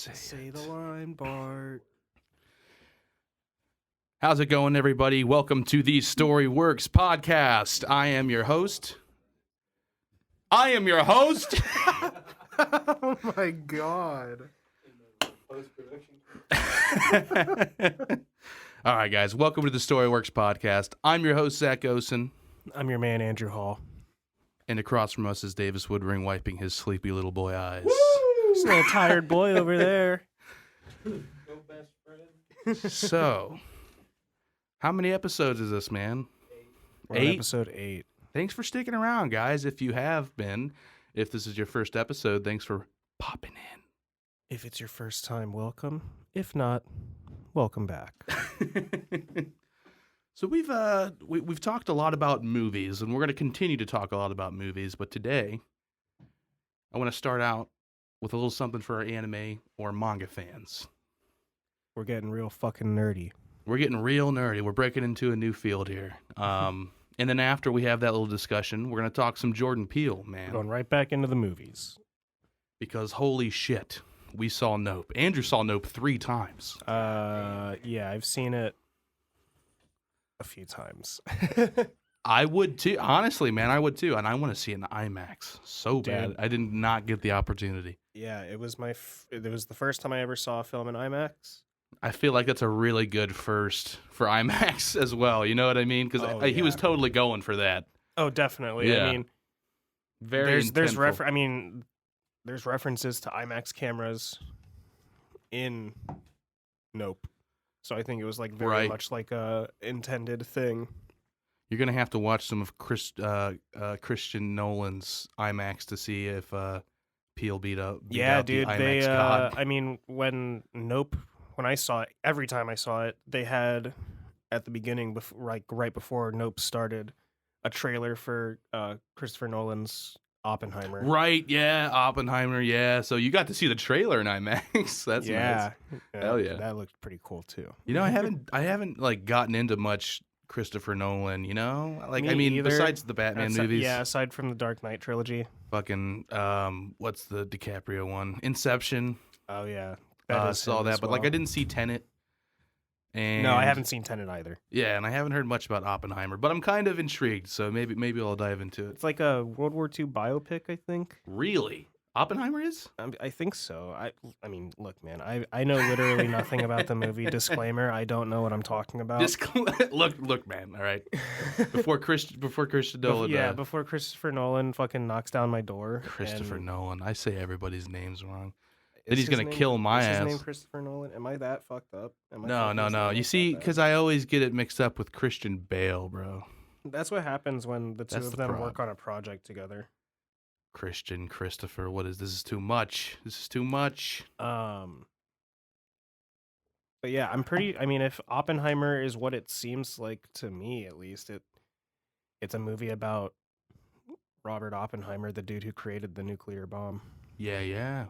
Say the line, Bart. How's it going, everybody? Welcome to the Storyworks podcast. I am your host. Oh my god. All right, guys. Welcome to the Storyworks podcast. I'm your host, Zac Andrew. I'm your man, Andrew Hall. And across from us is Davis Woodring wiping his sleepy little boy eyes. Just a little tired boy over there. So, how many episodes is this, man? We're on episode 8. Thanks for sticking around, guys. If you have been, if this is your first episode, thanks for popping in. If it's your first time, welcome. If not, welcome back. So we've talked a lot about movies, and we're going to continue to talk a lot about movies. But today, I want to start out with a little something for our anime or manga fans. We're getting real fucking nerdy. We're getting real nerdy. We're breaking into a new field here. And then after we have that little discussion, we're going to talk some Jordan Peele, man. Going right back into the movies. Because holy shit, we saw Nope. Andrew saw Nope 3 times. Yeah, I've seen it a few times. I would too. Honestly, man, I would too. And I want to see it in IMAX so bad. Dude. I did not get the opportunity. Yeah, it was it was the first time I ever saw a film in IMAX. I feel like that's a really good first for IMAX as well. You know what I mean? Because he was totally going for that. Oh, definitely. Yeah. I mean, Very there's intentful. there's references to IMAX cameras in Nope. So I think it was like very much like a intended thing. You're gonna have to watch some of Christian Nolan's IMAX to see if Peele beat out the IMAX god. I mean, when I saw it, every time I saw it, they had at the beginning, right before Nope started, a trailer for Christopher Nolan's Oppenheimer. Right? Yeah, Oppenheimer. Yeah. So you got to see the trailer in IMAX. That's nice. Hell yeah. That looked pretty cool too. You know, I haven't like gotten into much Christopher Nolan. You know, like Me either. Besides the Batman movies. Yeah, aside from the Dark Knight trilogy. Fucking what's the DiCaprio one? Inception. Oh yeah. Saw that, but like I didn't see Tenet. And no, I haven't seen Tenet either. Yeah, and I haven't heard much about Oppenheimer, but I'm kind of intrigued, so maybe I'll dive into it. It's like a World War II biopic, I think. Really? Oppenheimer is? I think so. I mean, look, man, I know literally nothing about the movie. Disclaimer: I don't know what I'm talking about. Look, man. All right. Before Christian Nolan. Yeah, before Christopher Nolan fucking knocks down my door. Christopher Nolan. I say everybody's names wrong. Then he's gonna kill my ass. Is his name Christopher Nolan? Am I that fucked up? No. You see, because I always get it mixed up with Christian Bale, bro. That's what happens when the two of them work on a project together. Christopher, what is this? Is too much. This is too much. But yeah, I mean, if Oppenheimer is what it seems like to me, at least, it's a movie about Robert Oppenheimer, the dude who created the nuclear bomb. Yeah.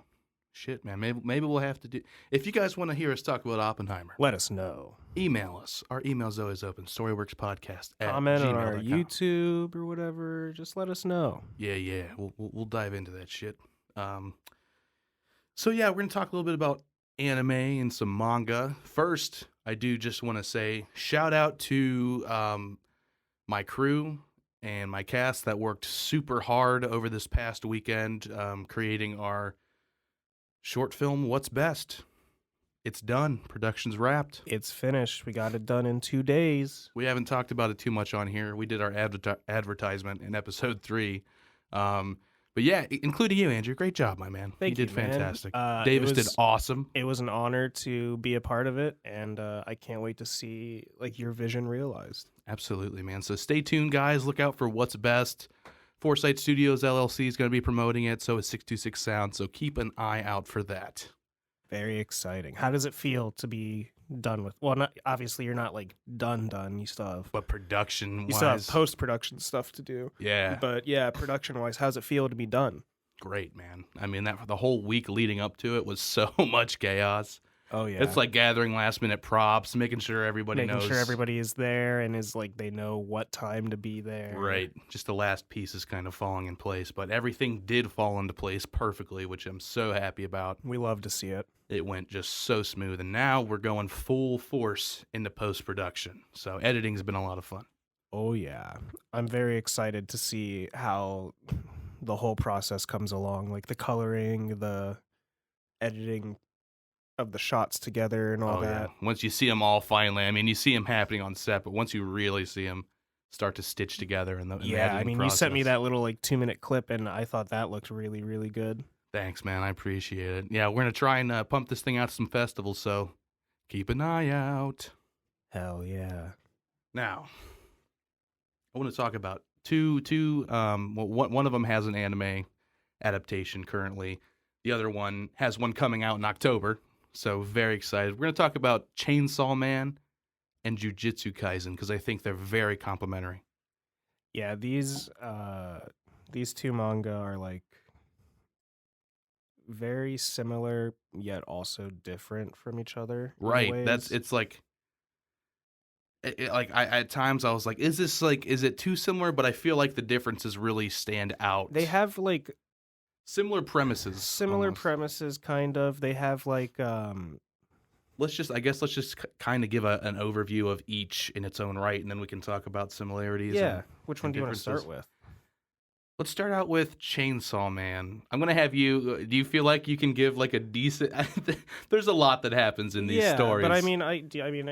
Shit, man. Maybe we'll have to do. If you guys want to hear us talk about Oppenheimer, let us know. Email us. Our email's always open. Storyworkspodcast. Comment on our YouTube or whatever. Just let us know. Yeah. We'll dive into that shit. So yeah, we're gonna talk a little bit about anime and some manga. First, I do just want to say shout out to my crew and my cast that worked super hard over this past weekend creating our short film, What's Best. It's done. Production's wrapped. It's finished. We got it done in 2 days. We haven't talked about it too much on here. We did our advertisement in episode 3. But yeah, including you, Andrew. Great job, my man. Thank you, did fantastic. man. Davis did awesome. It was an honor to be a part of it, and I can't wait to see like your vision realized. Absolutely, man. So stay tuned, guys. Look out for What's Best. Foresight Studios LLC is going to be promoting it, so is 626 Sound, so keep an eye out for that. Very exciting. How does it feel to be done with? Well, obviously you're not like done. You still have, but production-wise, you still have post-production stuff to do. Yeah, but yeah, production-wise, how's it feel to be done? Great, man. I mean, the whole week leading up to it was so much chaos. Oh yeah. It's like gathering last minute props, making sure everybody Making knows. sure everybody is there and is like they know what time to be there. Right. Just the last piece is kind of falling in place, but everything did fall into place perfectly, which I'm so happy about. We love to see it. It went just so smooth, and now we're going full force into post-production. So editing's been a lot of fun. Oh yeah. I'm very excited to see how the whole process comes along, like the coloring, the editing of the shots together and all that. Yeah. Once you see them all finally, I mean, you see them happening on set, but once you really see them start to stitch together in the Yeah, I editing mean, you sent me process. that little like 2-minute clip, and I thought that looked really, really good. Thanks, man. I appreciate it. Yeah, we're going to try and pump this thing out to some festivals, so keep an eye out. Hell yeah. Now, I want to talk about one of them has an anime adaptation currently. The other one has one coming out in October, so very excited. We're going to talk about Chainsaw Man and Jujutsu Kaisen because I think they're very complementary. Yeah, these two manga are like very similar yet also different from each other. in Right. ways. It's like I at times I was like, is it too similar? But I feel like the differences really stand out. They have like similar premises. similar almost. premises, kind of. They have like Let's just kind of give an overview of each in its own right, and then we can talk about similarities. yeah. and- Which one and do you want to start differences. with? Let's start out with Chainsaw Man. I'm gonna have you. Do you feel like you can give like a decent? There's a lot that happens in these yeah, stories. but I mean,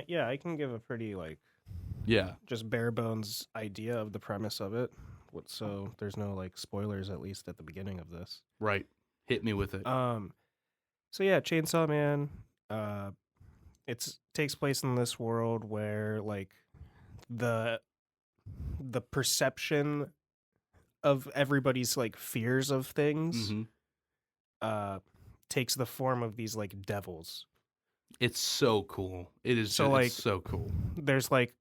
yeah, I can give a pretty like yeah, just bare bones idea of the premise of it. So there's no like spoilers, at least at the beginning of this. right. Hit me with it. So yeah, Chainsaw Man. It takes place in this world where like the perception of everybody's like fears of things Mhm. takes the form of these like devils. It's so cool. It is So, so like- it's so cool. There's like,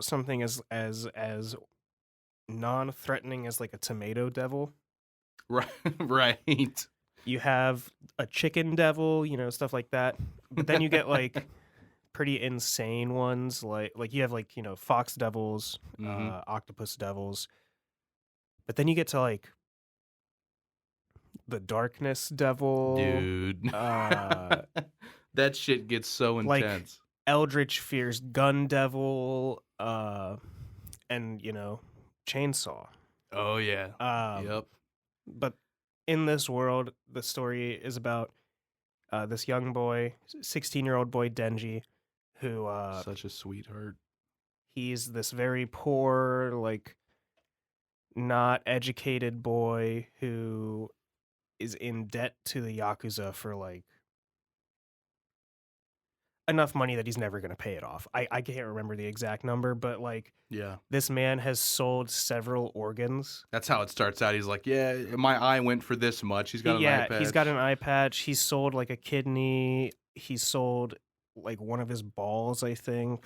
something as non-threatening as like a tomato devil. Right, right. You have a chicken devil, stuff like that. But then you get like pretty insane ones, like you have like fox devils, Mhm. octopus devils. But then you get to like the darkness devil, Dude. uh, that shit gets so like- intense. Eldritch Fear's gun devil, and chainsaw. Oh yeah. Yep. But in this world, the story is about this young boy, 16-year-old boy Denji, who Such a sweetheart. he's this very poor, like not educated boy who is in debt to the Yakuza for like enough money that he's never going to pay it off. I can't remember the exact number, but like Yeah. this man has sold several organs. That's how it starts out. He's like, yeah, my eye went for this much. He's got an eye patch. He's got an eye patch. He's sold like a kidney. He sold like one of his balls, I think.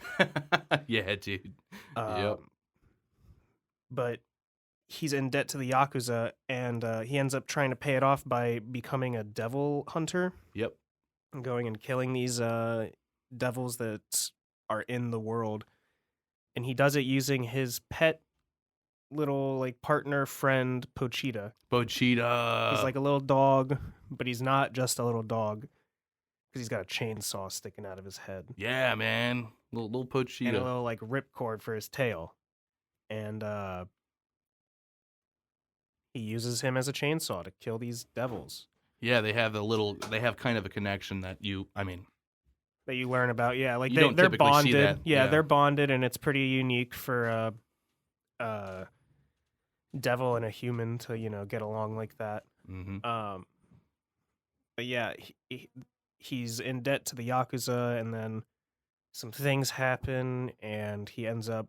yeah, dude. But he's in debt to the Yakuza, and he ends up trying to pay it off by becoming a devil hunter, Yep. and going and killing these devils that are in the world. And he does it using his pet little like partner friend Pochita. Pochita. He's like a little dog, but he's not just a little dog because he's got a chainsaw sticking out of his head yeah, man. Little Pochita. and a little like ripcord for his tail. And he uses him as a chainsaw to kill these devils Yeah, they have kind of a connection that that you learn about. Yeah, like You don't they're typically see bonded. that, yeah. They're bonded, and it's pretty unique for a devil and a human to get along like that. mhm. But yeah, he's in debt to the Yakuza, and then some things happen, and he ends up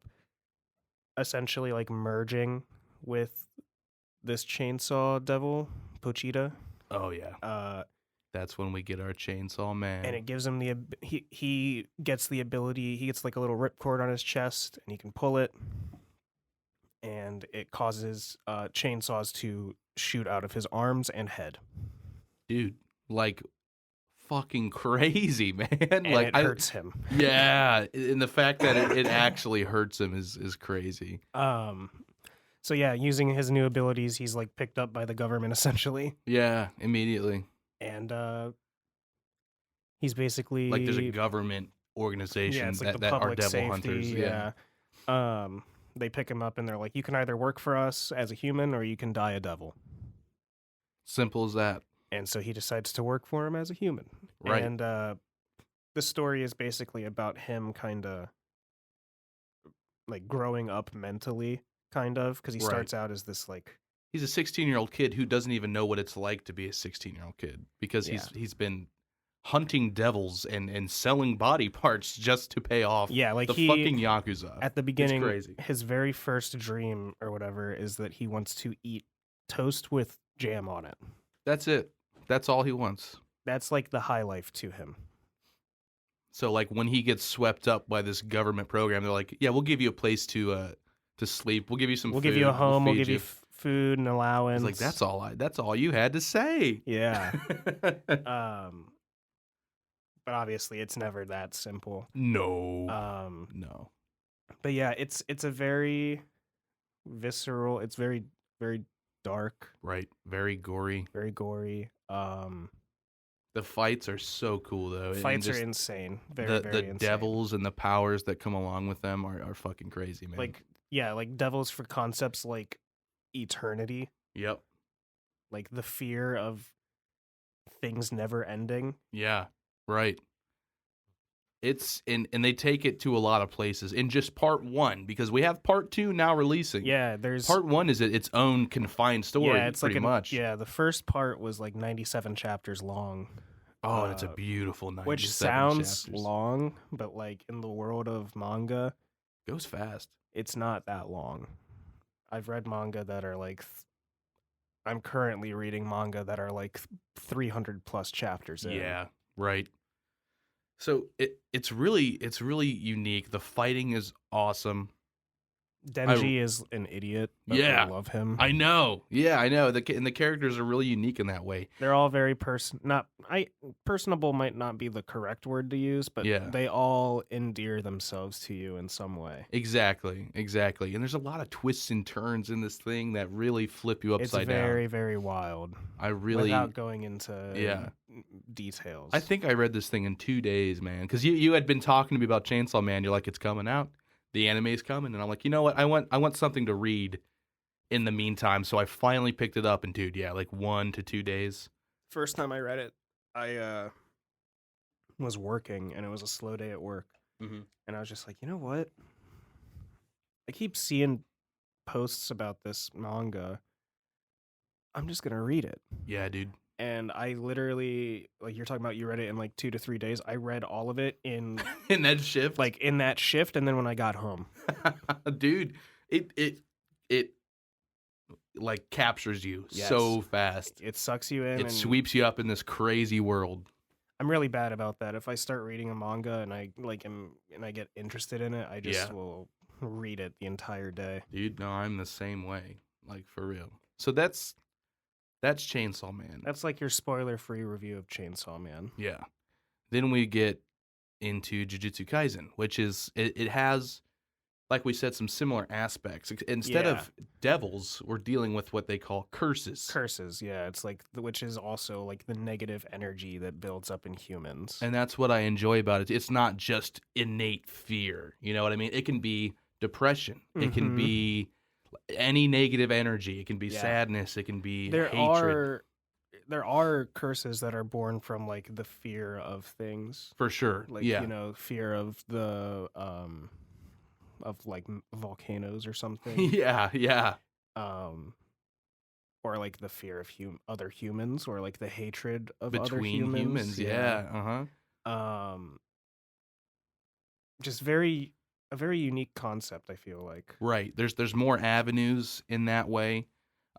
essentially like merging with this chainsaw devil, Pochita. Oh yeah. That's when we get our Chainsaw Man. And it gives him he gets the ability. He gets like a little ripcord on his chest, and he can pull it, and it causes chainsaws to shoot out of his arms and head. Dude, like fucking crazy, man. And Like it hurts him. Yeah, and the fact that it actually hurts him is crazy. So yeah, using his new abilities, he's like picked up by the government essentially, Yeah, immediately. and he's basically Like there's a government yeah, organization it's like the that are public devil safety. hunters. Yeah. They pick him up and they're like, you can either work for us as a human or you can die a devil. Simple as that. And so he decides to work for him as a human. Right. And the story is basically about him kind of like growing up mentally, kind of, because he Right. starts out as this like He's a 16-year-old kid who doesn't even know what it's like to be a 16-year-old kid because Yeah. he's been hunting devils and selling body parts just to pay off like the fucking Yakuza. at the beginning, It's crazy. his very first dream or whatever is that he wants to eat toast with jam on it. That's it. That's all he wants. That's like the high life to him. So like when he gets swept up by this government program, they're like, "Yeah, we'll give you a place to sleep. We'll give you some We'll food. give you a home. We'll feed give you food and allowance." He's like, that's all you had to say." Yeah. But obviously it's never that simple. No. But yeah, it's a very visceral, it's very, very dark. Right. Very gory. Very gory. The fights are so cool though. Fights are insane. Very, very the insane. devils and the powers that come along with them are fucking crazy, man. Like devils for concepts like eternity. Yep. Like the fear of things never ending. Yeah. Right. It's and they take it to a lot of places in just part 1 because we have part 2 now releasing. Yeah, there's part 1 is its own confined story. Yeah, it's pretty much. Yeah, the first part was like 97 chapters long. Oh, and it's a beautiful 97 which sounds chapters. long, but like in the world of manga, Goes fast. it's not that long. I've read manga that are like I'm currently reading manga that are like 300 plus chapters in. Yeah, right. So it's really unique. The fighting is awesome. Denji is an idiot, but Yeah. I love him. I know. Yeah, I know. And the characters are really unique in that way. They're all very personable might not be the correct word to use, but Yeah. they all endear themselves to you in some way. Exactly. And there's a lot of twists and turns in this thing that really flip you upside down. It's very, very wild. I really Without going into details. I think I read this thing in 2 days, man. Because you had been talking to me about Chainsaw Man. You're like, it's coming out. The anime's coming. And I'm like, you know what? I want something to read in the meantime. So I finally picked it up. And dude, yeah, like 1 to 2 days. First time I read it, I was working and it was a slow day at work. Mm-hmm. And I was just like, you know what? I keep seeing posts about this manga. I'm just going to read it. Yeah, dude. And I literally, like you're talking about, you read it in like 2 to 3 days. I read all of it in in that shift. like in that shift, and then when I got home. Dude, it like captures you so fast. It sucks you in. It sweeps you up in this crazy world. I'm really bad about that. If I start reading a manga and I I get interested in it, I just will read it the entire day. Dude, no, I'm the same way. Like for real. So that's Chainsaw Man. That's like your spoiler-free review of Chainsaw Man. Yeah. Then we get into Jujutsu Kaisen, which is it has, like we said, some similar aspects. Instead of devils, we're dealing with what they call curses. Curses, yeah. It's like which is also like the negative energy that builds up in humans. And that's what I enjoy about it. It's not just innate fear. You know what I mean? It can be depression. It can be any negative energy. It can be sadness. It can be hatred. There are curses that are born from like the fear of things. For sure. Like you know, fear of the of like volcanoes or something. Yeah. Or like the fear of other humans, or like the hatred of between other humans. Yeah. Just a very unique concept, I feel like. Right. There's more avenues in that way.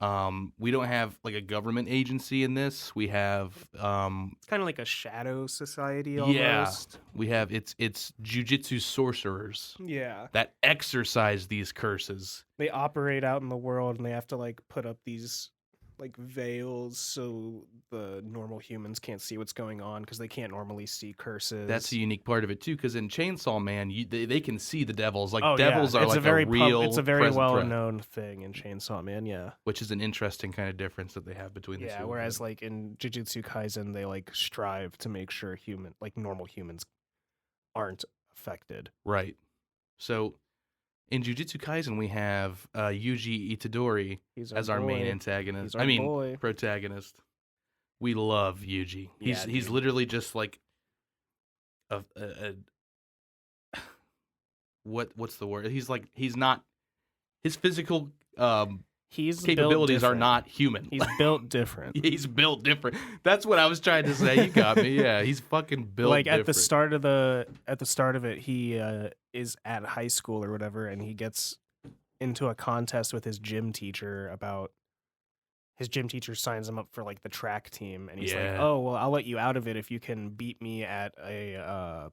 We don't have like a government agency in this. We have it's kind of like a shadow society almost. Yeah. We have it's jujutsu sorcerers. Yeah. That exercise these curses. They operate out in the world and they have to like put up these like veils so the normal humans can't see what's going on because they can't normally see curses. That's a unique part of it too, because in Chainsaw Man, they can see the devils. Like oh devils yeah, are like a real. it's a very present well threat, known thing in Chainsaw Man. Yeah, which is an interesting kind of difference that they have between the yeah. two. Whereas like in Jujutsu Kaisen, they like strive to make sure normal humans aren't affected. Right. So in Jujutsu Kaisen, we have Yuji Itadori He's as our main boy. antagonist. He's our I mean, boy. protagonist. We love Yuji. Yeah, He's dude. literally just like a what's the word? He's not his physical He's capabilities built are not human. He's built different. He's built different. That's what I was trying to say. You got me. Yeah, he's fucking built like different. at the start of it, he is at high school or whatever, and he gets into a contest with his gym teacher about. His gym teacher signs him up for like the track team, and he's like, Yeah. "Oh, well, I'll let you out of it if you can beat me at a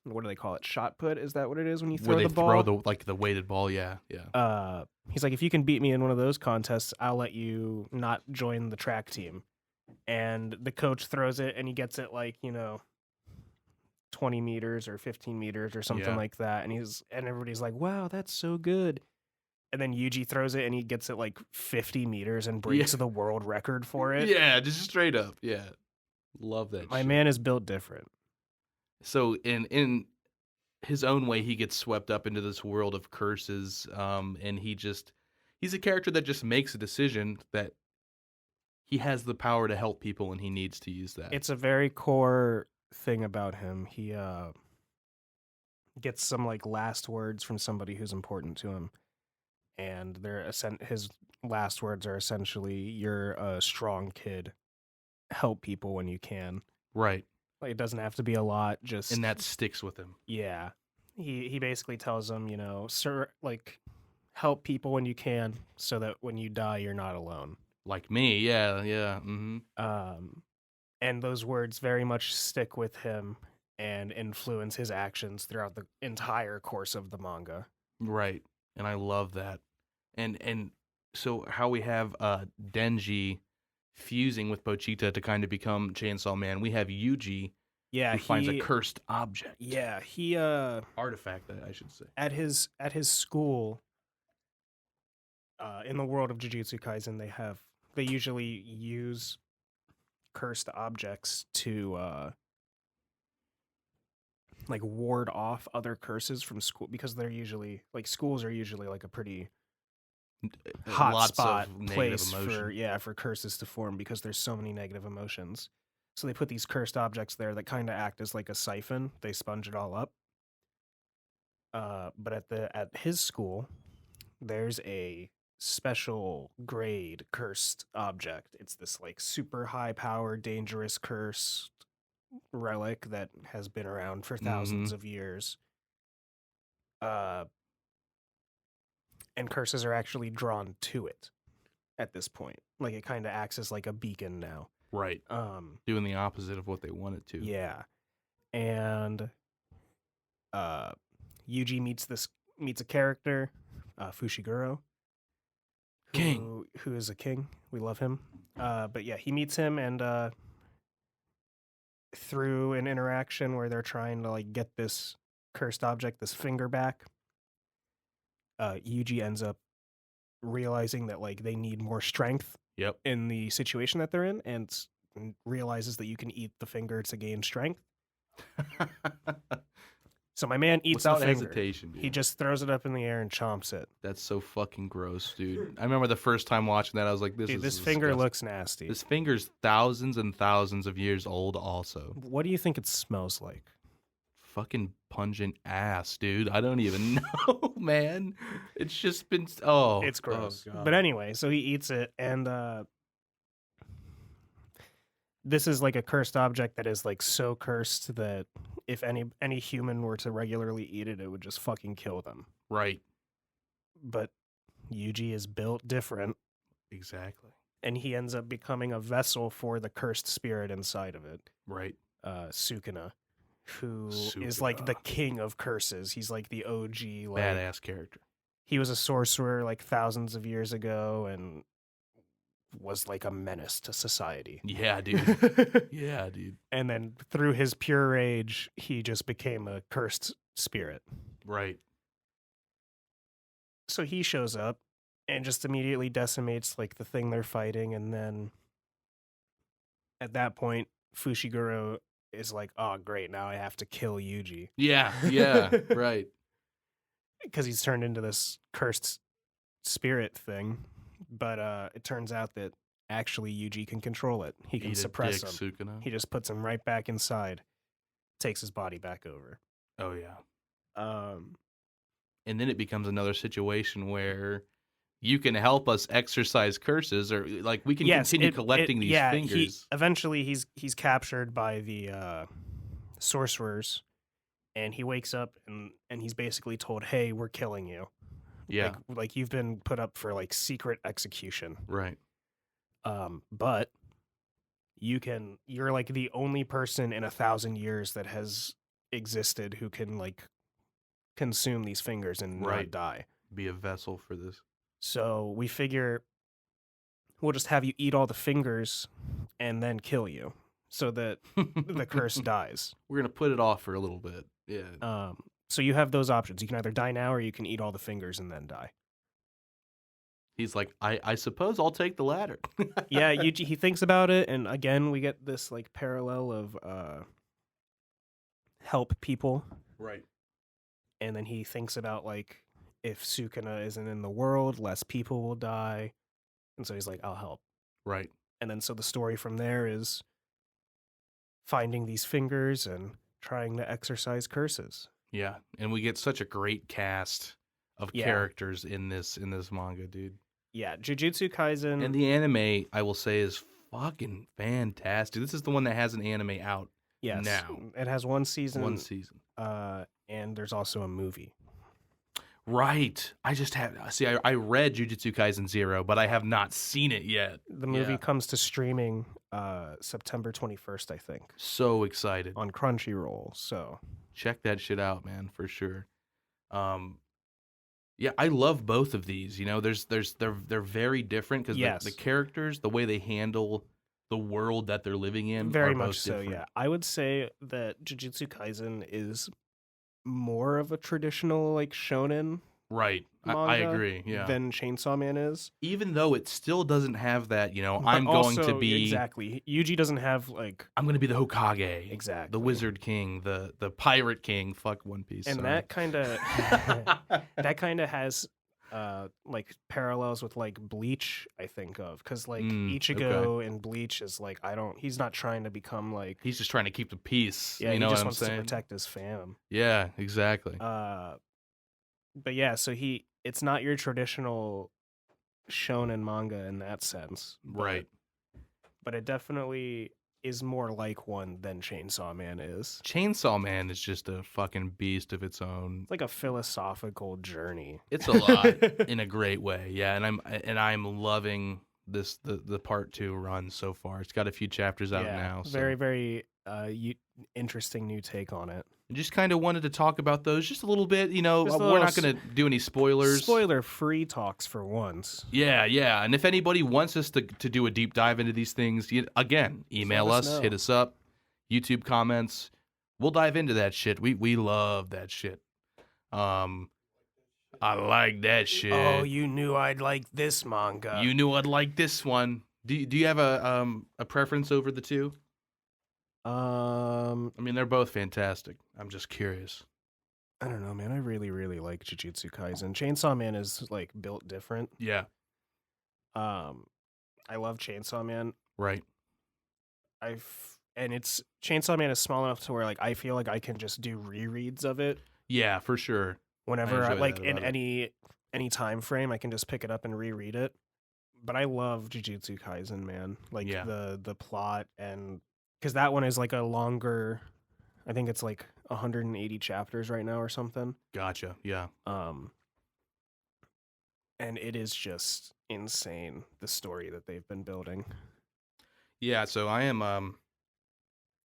what do they call it? Shot put? Is that what it is when you throw Where they the ball? throw the weighted ball. Yeah, yeah. He's like, if you can beat me in one of those contests, I'll let you not join the track team. And the coach throws it, and he gets it like 20 meters or 15 meters or something Yeah. like that. And everybody's like, wow, that's so good. And then Yuji throws it, and he gets it like 50 meters and breaks the world record for it. Yeah, just straight up. Yeah, love that. My shit. man is built different. So in his own way, he gets swept up into this world of curses, and he's a character that just makes a decision that he has the power to help people, and he needs to use that. It's a very core thing about him. He gets some like last words from somebody who's important to him, and his last words are essentially, "You're a strong kid. Help people when you can." Right, Like, it doesn't have to be a lot. Just and that sticks with him. yeah. He basically tells them, sir, like, help people when you can, so that when you die, you're not alone. Like me, yeah, yeah. And those words very much stick with him and influence his actions throughout the entire course of the manga. Right, and I love that. And so how we have Denji fusing with Pochita to kind of become Chainsaw Man. We have Yuji, Yeah, who finds a cursed object. Yeah, he Artifact, I should say. at his school, in the world of Jujutsu Kaisen, they usually use cursed objects to like ward off other curses from school, because they're usually like schools are usually like a pretty hot Lots spot of negative place emotion. for curses to form, because there's so many negative emotions. So they put these cursed objects there that kind of act as like a siphon. They sponge it all up. But at his school, there's a special grade cursed object. It's this like super high power, dangerous cursed relic that has been around for thousands of years. And curses are actually drawn to it at this point. Like, it kind of acts as like a beacon now. Right. Doing the opposite of what they wanted to. Yeah. And Yuji meets a character, Fushiguro. King. Who is a king. We love him. But yeah, he meets him, and through an interaction where they're trying to like get this cursed object, this finger back, Yuji ends up realizing that like they need more strength in the situation that they're in, and realizes that you can eat the finger to gain strength. So my man eats without the finger. hesitation. Dude. He just throws it up in the air and chomps it. That's so fucking gross, dude. I remember the first time watching that, I was like, this finger disgusting. looks nasty. This finger's thousands and thousands of years old also. What do you think it smells like? Fucking pungent ass, dude. I don't even know, man. It's just been it's gross. Oh, but anyway, so he eats it, and this is like a cursed object that is like so cursed that if any human were to regularly eat it, it would just fucking kill them. Right. But Yuji is built different. Exactly. And he ends up becoming a vessel for the cursed spirit inside of it. Right. Sukuna, who is like the king of curses. He's like the OG, like, badass character. He was a sorcerer like thousands of years ago, and was like a menace to society. Yeah, dude. Yeah, dude. And then through his pure rage, he just became a cursed spirit. Right. So he shows up and just immediately decimates like the thing they're fighting, and then at that point, Fushiguro is like, "Oh, great! Now I have to kill Yuji." Yeah, yeah, right. Because he's turned into this cursed spirit thing. But it turns out that actually Yuji can control it. He can Eat a suppress dick, him. Sukuna. He just puts him right back inside, takes his body back over. Oh yeah. Um, And then it becomes another situation where you can help us exercise curses, or like we can continue collecting these fingers. Eventually, he's captured by the sorcerers, and he wakes up and he's basically told, "Hey, we're killing you. Yeah, like you've been put up for like secret execution. right. But you're like the only person in 1,000 years that has existed who can like consume these fingers and Right. not die. Be a vessel for this. So we figure we'll just have you eat all the fingers and then kill you so that the curse dies. We're gonna put it off for a little bit. Yeah. So you have those options. You can either die now or you can eat all the fingers and then die. He's like, I suppose I'll take the latter. Yeah, he thinks about it, and again we get this like parallel of help people, Right. and then he thinks about like if Sukuna isn't in the world, less people will die, and so he's like, I'll help. Right. And then so the story from there is finding these fingers and trying to exorcise curses. Yeah. And we get such a great cast of characters in this manga, dude. Yeah, Jujutsu Kaisen. And the anime, I will say, is fucking fantastic. This is the one that has an anime out now. It has one season. One season. And there's also a movie. Right. I read Jujutsu Kaisen 0, but I have not seen it yet. The movie comes to streaming September 21st, I think. So excited. On Crunchyroll, so check that shit out, man, for sure. Yeah, I love both of these. You know, they're very different because the characters, the way they handle the world that they're living in, very are much both so. different. Yeah, I would say that Jujutsu Kaisen is more of a traditional like shonen, right? I agree. Yeah, than Chainsaw Man is. Even though it still doesn't have that, you know, But I'm also, going to be exactly. Yuji doesn't have like I'm going to be the Hokage, exactly the Wizard King, the Pirate King. Fuck One Piece, and sorry. that kind of has like parallels with like Bleach. I think of because like Ichigo in Bleach is like he's not trying to become like he's just trying to keep the peace. Yeah, you know he just what I'm wants saying? to protect his fam. Yeah, exactly. But yeah, so it's not your traditional shonen manga in that sense. Right. But it definitely is more like one than Chainsaw Man is. Chainsaw Man is just a fucking beast of its own. It's like a philosophical journey. It's a lot in a great way. Yeah, and I'm loving this the part 2 run so far. It's got a few chapters out now. So. Very, very interesting new take on it. Just kind of wanted to talk about those just a little bit. You know, we're not going to do any spoilers. Spoiler-free talks for once. Yeah, yeah. And if anybody wants us to do a deep dive into these things, again, email us, hit us up, YouTube comments. We'll dive into that shit. We love that shit. I like that shit. Oh, you knew I'd like this manga. You knew I'd like this one. Do you have a preference over the two? I mean, they're both fantastic. I'm just curious. I don't know, man. I really, really like Jujutsu Kaisen. Chainsaw Man is like built different. Yeah. I love Chainsaw Man. Right. Chainsaw Man is small enough to where like I feel like I can just do rereads of it. Yeah, for sure. Whenever I like in any time frame, I can just pick it up and reread it. But I love Jujutsu Kaisen, man. Like the plot and because that one is like a longer, I think it's like 180 chapters right now or something. Gotcha. Yeah. And it is just insane, the story that they've been building. Yeah. So I am, I'm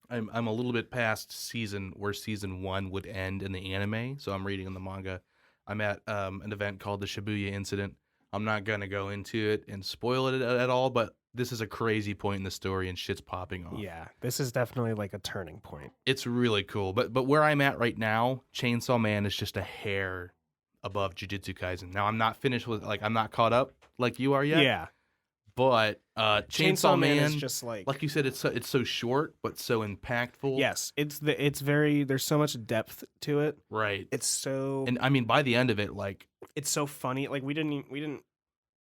a little bit past where season 1 would end in the anime. So I'm reading in the manga. I'm at an event called the Shibuya Incident. I'm not gonna go into it and spoil it at all, but this is a crazy point in the story and shit's popping off. Yeah, this is definitely like a turning point. It's really cool. But where I'm at right now, Chainsaw Man is just a hair above Jujutsu Kaisen. Now I'm not finished with I'm not caught up like you are yet. Yeah, But Chainsaw Man is just like you said, it's so short but so impactful. yes, it's very there's so much depth to it. Right. It's so And I mean, by the end of it, it's so funny. Like we didn't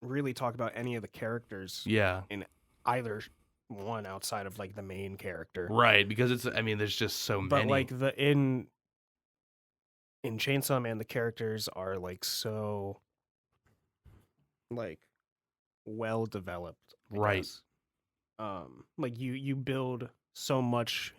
really talk about any of the characters yeah, in either one outside of like the main character. right, because there's just so But many. like in Chainsaw Man, the characters are like so like well developed, I Right. guess. Like you build so much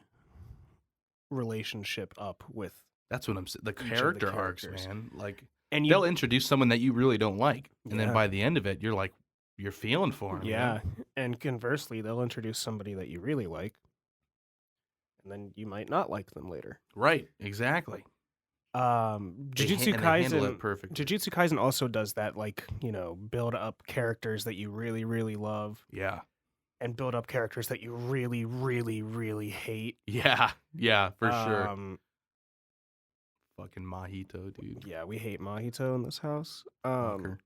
relationship up with, That's what I'm saying. The of the character arcs, characters. man. Like and they'll introduce someone that you really don't like, and then Yeah. by the end of it, you're feeling for him. yeah, and conversely, they'll introduce somebody that you really like, and then you might not like them later. Right. Exactly. Jujutsu They handle Kaisen it perfectly. Jujutsu Kaisen also does that, like, build up characters that you really, really love Yeah. and build up characters that you really, really, really hate. Yeah. Yeah. For sure. Um, Fucking Mahito, dude. yeah, we hate Mahito in this house. Fucker.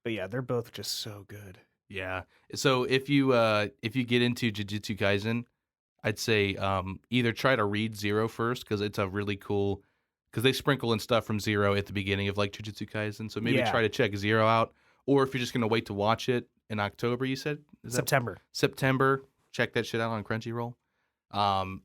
But yeah, they're both just so good. Yeah. So if you get into Jujutsu Kaisen, I'd say either try to read Zero first, because it's a really cool, because they sprinkle in stuff from Zero at the beginning of like Jujutsu Kaisen. So maybe Yeah. try to check Zero out, or if you're just gonna wait to watch it in October, you said is that September. check that shit out on Crunchyroll.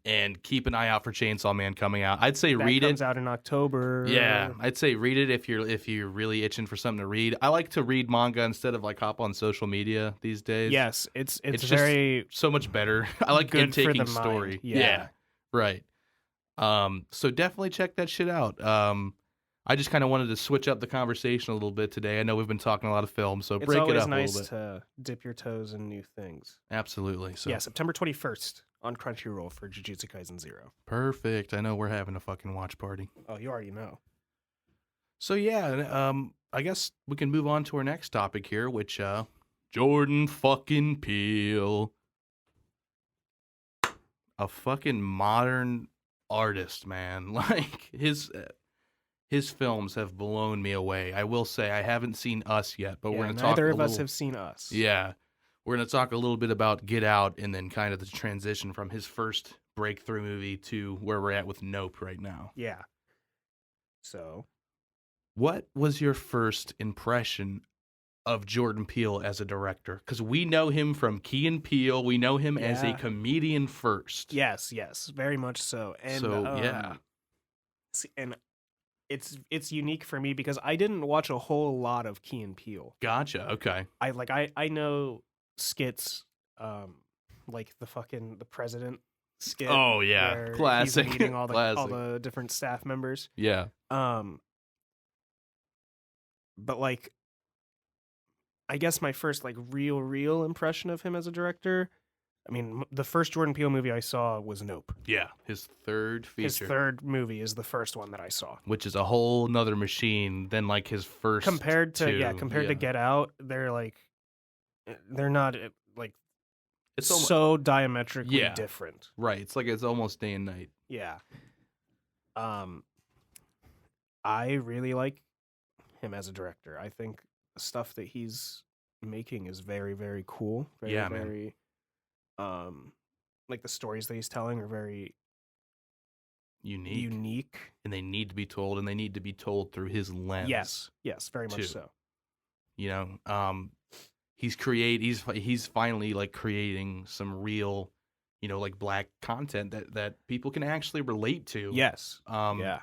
And keep an eye out for Chainsaw Man coming out. I'd say That read comes it. out in October. Yeah, I'd say read it if you're really itching for something to read. I like to read manga instead of like hop on social media these days. Yes, it's It's just very so much better. I like good for the intaking mind. story. Yeah. Right. So definitely check that shit out. I just kind of wanted to switch up the conversation a little bit today. I know we've been talking a lot of film, so It's break it always up a nice little bit. to dip your toes in new things. Absolutely. So Yeah, September 21st on Crunchyroll for Jujutsu Kaisen 0. perfect. I know we're having a fucking watch party. Oh, you already know. So yeah, I guess we can move on to our next topic here, which Jordan fucking Peele, a fucking modern artist, man. Like his films have blown me away. I will say I haven't seen Us yet, but we're Yeah, gonna talk. neither a of us little- have seen Us. Yeah, we're gonna talk a little bit about Get Out, and then kind of the transition from his first breakthrough movie to where we're at with Nope right now. Yeah. So, What was your first impression of Jordan Peele as a director? Because we know him from Key and Peele. We know him as a Yeah. comedian first. yes, very much so. And Yeah. and it's unique for me because I didn't watch a whole lot of Key and Peele. Gotcha. Okay. I know skits, like the president skit. Oh yeah, where he's classic. meeting all Classic. the different staff members. Yeah. But like, I guess my first like real impression of him as a director. I mean, the first Jordan Peele movie I saw was Nope. Yeah. His third feature, His third movie is the first one that I saw. which is a whole nother machine than like his first. Compared to two. Get Out, they're not like It's almost, so diametrically Yeah. different. right. It's like it's almost day and night. Yeah. I really like him as a director. I think the stuff that he's making is very, very cool. Very, Yeah, man. very, like the stories that he's telling are very unique. And they need to be told, and they need to be told through his lens. Yes, very much too. so. You know, he's finally like creating some real, like black content that people can actually relate to. Yes. Yeah.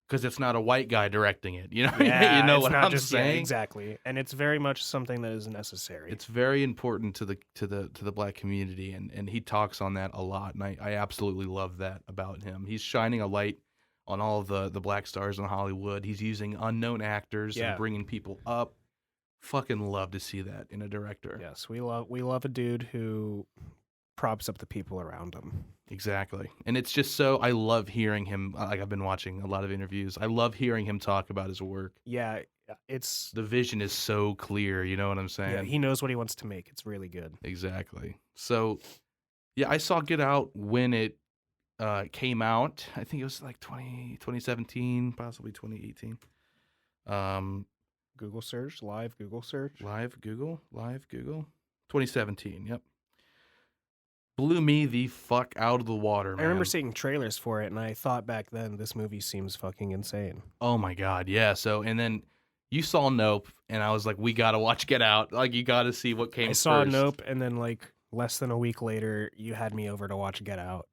Because it's not a white guy directing it. You know, Yeah, you know it's what not I'm just, saying? Yeah, exactly. And it's very much something that is necessary. It's very important to the black community, and he talks on that a lot, and I absolutely love that about him. He's shining a light on all of the black stars in Hollywood. He's using unknown actors Yeah. and bringing people up. Fucking love to see that in a director. Yes, we love a dude who props up the people around him. Exactly. And it's just so, I love hearing him. Like, I've been watching a lot of interviews. I love hearing him talk about his work. Yeah, it's The vision is so clear, you know what I'm saying? yeah, he knows what he wants to make. It's really good. Exactly. So, yeah, I saw Get Out when it came out. I think it was like 2017, possibly 2018. Google search, live Google search. Live Google. 2017, yep. Blew me the fuck out of the water, man. I remember seeing trailers for it, and I thought back then this movie seems fucking insane. Oh my god, yeah. So, and then you saw Nope, and I was like, we gotta watch Get Out. Like, you gotta see what came first. I saw Nope, and then like less than a week later, you had me over to watch Get Out.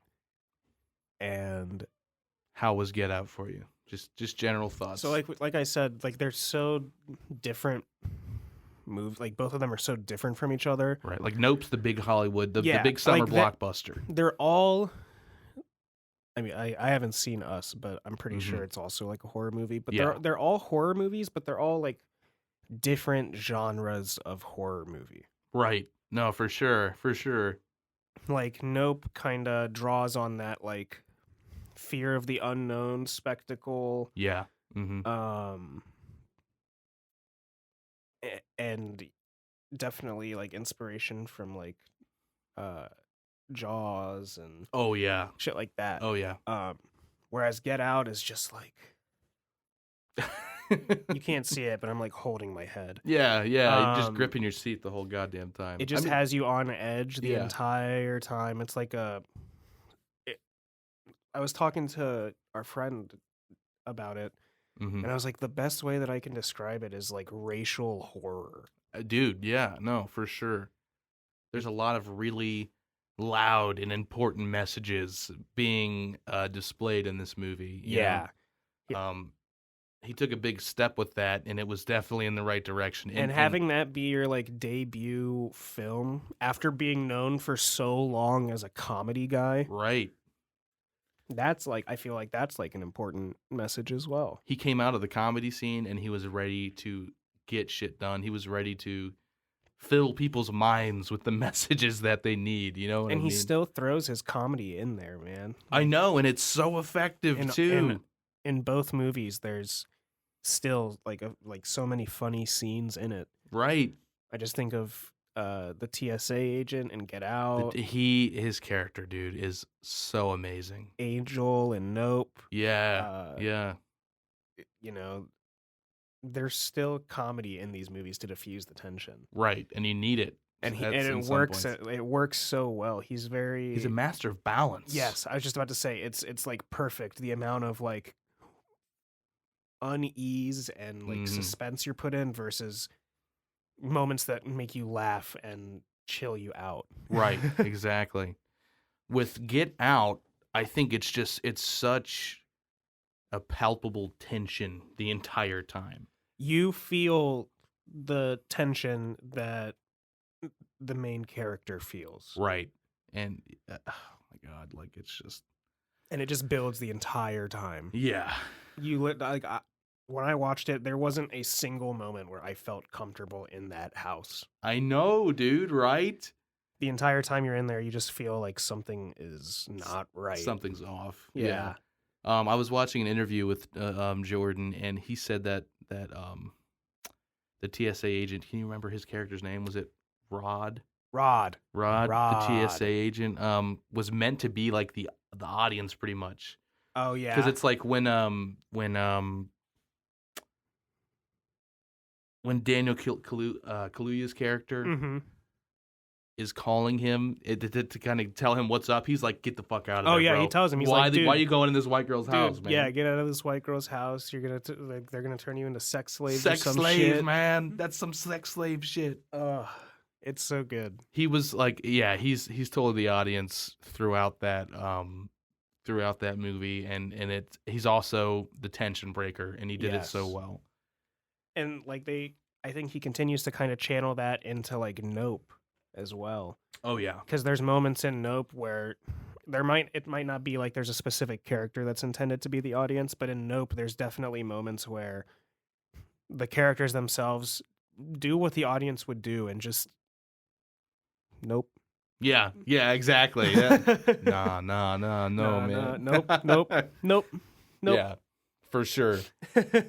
And how was Get Out for you? Just general thoughts. So like I said, like they're so different moves. Like both of them are so different from each other. Right. Like Nope's the big Hollywood, the big summer like blockbuster. They're all. I mean, I haven't seen Us, but I'm pretty sure it's also like a horror movie. But they're all horror movies, but they're all like different genres of horror movie. Right. No, for sure. Like Nope kind of draws on that like fear of the unknown spectacle. Yeah. Mm-hmm. And definitely like inspiration from like Jaws and oh yeah, shit like that. Oh yeah. Whereas Get Out is just like you can't see it, but I'm like holding my head. Yeah, you're just gripping your seat the whole goddamn time. It just has you on edge the entire time. It's like I was talking to our friend about it, and I was like, the best way that I can describe it is like racial horror. Dude, yeah, no, for sure. There's a lot of really loud and important messages being displayed in this movie. Yeah. He took a big step with that, and it was definitely in the right direction. And having that be your like debut film after being known for so long as a comedy guy, right? That's like, I feel like that's like an important message as well. He came out of the comedy scene, and he was ready to get shit done. He was ready to fill people's minds with the messages that they need, you know what I mean? And he still throws his comedy in there, man. I know, and it's so effective too. In both movies, there's still like so many funny scenes in it. Right. I just think of the TSA agent and Get Out. His character, dude, is so amazing. Angel and Nope. Yeah. You know, there's still comedy in these movies to diffuse the tension. Right, and you need it. And it works. It works so well. He's a master of balance. Yes, I was just about to say it's like perfect. The amount of like unease and like suspense you're put in versus moments that make you laugh and chill you out. Right, exactly. With Get Out, I think it's such a palpable tension the entire time. You feel the tension that the main character feels. Right. And oh my god, like it's just, and it just builds the entire time. Yeah. When I watched it, there wasn't a single moment where I felt comfortable in that house. I know, dude, right? The entire time you're in there, you just feel like something is not right. Something's off. Yeah. I was watching an interview with Jordan, and he said that the TSA agent, can you remember his character's name? Was it Rod? Rod. The TSA agent was meant to be like the audience pretty much. Oh yeah. Because it's like when Daniel Kaluuya's character is calling him to kind of tell him what's up, he's like, "Get the fuck out of there!" Oh yeah, bro. He tells him, why are you going in this white girl's house, man? Yeah, get out of this white girl's house. You're gonna they're gonna turn you into sex slaves. Sex or some slave, shit. man. That's some sex slave shit. It's so good. He was like, yeah, he's told the audience throughout that movie, and he's also the tension breaker, and he did it so well. And like I think he continues to kind of channel that into like Nope as well. Oh yeah, because there's moments in Nope where it might not be like there's a specific character that's intended to be the audience, but in Nope there's definitely moments where the characters themselves do what the audience would do and just nope. Yeah, exactly. Yeah. No, man. Nope. Yeah, for sure.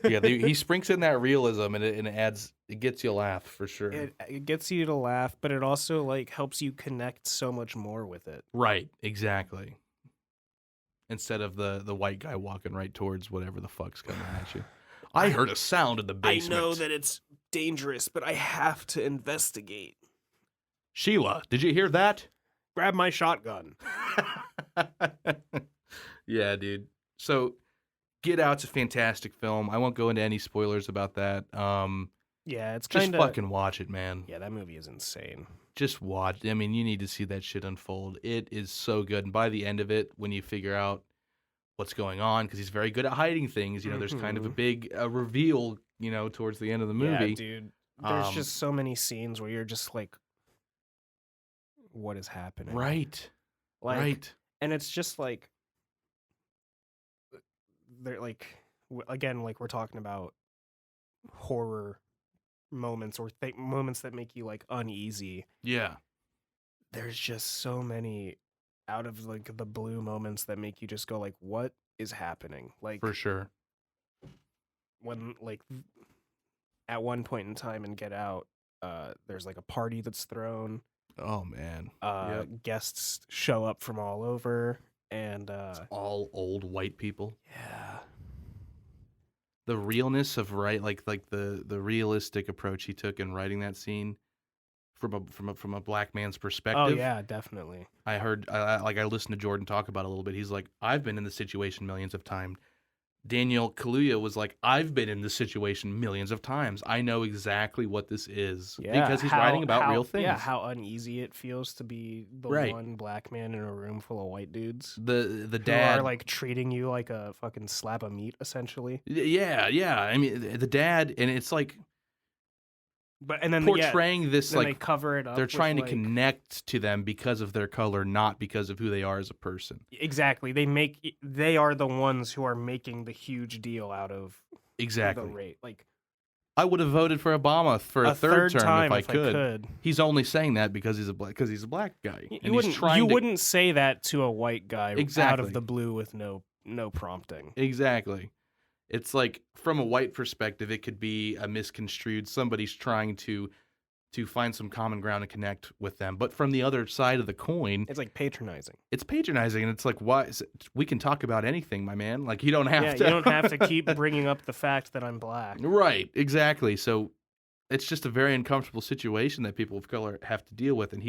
Yeah, he sprinkles in that realism, and it gets you a laugh for sure. It gets you to laugh, but it also like helps you connect so much more with it. Right, exactly. Instead of the white guy walking right towards whatever the fuck's coming at you. I heard a sound in the basement. I know that it's dangerous, but I have to investigate. Sheila, did you hear that? Grab my shotgun. Yeah, dude. So, Get Out's a fantastic film. I won't go into any spoilers about that. Yeah, it's just kind of fucking watch it, man. Yeah, that movie is insane. Just watch. I mean, you need to see that shit unfold. It is so good. And by the end of it, when you figure out what's going on, because he's very good at hiding things, there's kind of a big reveal, towards the end of the movie. Yeah, dude. There's just so many scenes where you're just like, what is happening? Right. Right. And it's just like, they're like, again, like we're talking about horror moments or moments that make you like uneasy. Yeah. There's just so many out of like the blue moments that make you just go like, what is happening? Like, for sure. When like at one point in time in Get Out, there's like a party that's thrown. Oh man. Guests show up from all over, and it's all old white people. Yeah. The realness of the realistic approach he took in writing that scene from a black man's perspective. Oh yeah, definitely. I heard I listened to Jordan talk about it a little bit. He's like, I've been in this situation millions of times. Daniel Kaluuya was like, I've been in this situation millions of times. I know exactly what this is because he's writing about real things. Yeah, how uneasy it feels to be the one black man in a room full of white dudes. The dad who are like treating you like a fucking slab of meat, essentially. Yeah. I mean, the dad, and it's like, but and then portraying this then like they cover it up. They're trying to connect to them because of their color, not because of who they are as a person. Exactly. They are the ones who are making the huge deal out of the rate. Like, I would have voted for Obama for a third term if I could. He's only saying that because he's a black guy. You wouldn't say that to a white guy out of the blue with no prompting. Exactly. It's like, from a white perspective, it could be a misconstrued. Somebody's trying to find some common ground and connect with them. But from the other side of the coin, it's like patronizing. It's patronizing, and it's like, why? We can talk about anything, my man. Like, you don't have to. You don't have to keep bringing up the fact that I'm black. Right, exactly. So it's just a very uncomfortable situation that people of color have to deal with, and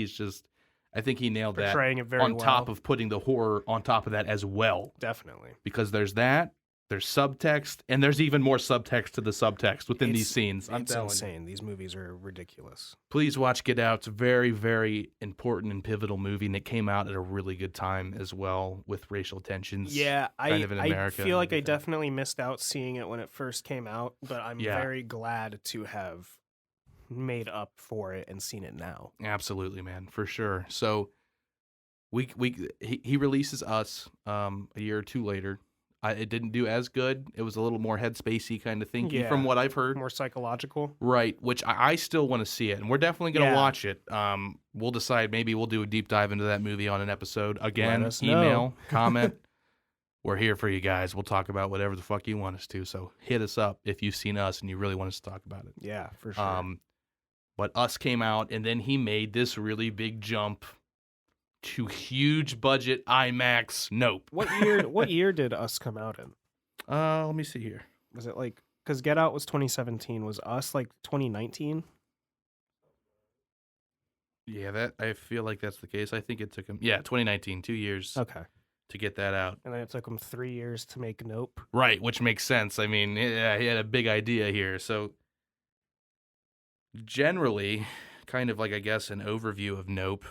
I think he nailed that. Portraying it very well. On top of putting the horror on top of that as well. Definitely. Because there's that. There's subtext, and there's even more subtext to the subtext within these scenes. It's insane. These movies are ridiculous. Please watch Get Out. It's a very, very important and pivotal movie, and it came out at a really good time as well with racial tensions. Yeah, in America. I feel like I definitely missed out seeing it when it first came out, but I'm very glad to have made up for it and seen it now. Absolutely, man, for sure. So he releases Us a year or two later. It didn't do as good. It was a little more headspacey kind of thinking from what I've heard. More psychological. Right, which I still want to see it, and we're definitely going to watch it. We'll decide. Maybe we'll do a deep dive into that movie on an episode. Again, email, comment. We're here for you guys. We'll talk about whatever the fuck you want us to, so hit us up if you've seen Us and you really want us to talk about it. Yeah, for sure. But Us came out, and then he made this really big jump to huge budget IMAX Nope. What year did Us come out in? Let me see here. Was it like, because Get Out was 2017, was Us like 2019? Yeah, I feel like that's the case. I think it took him 2019, 2 years. Okay. To get that out. And then it took him 3 years to make Nope. Right, which makes sense. I mean, he had a big idea here. So generally, kind of like, I guess, an overview of Nope.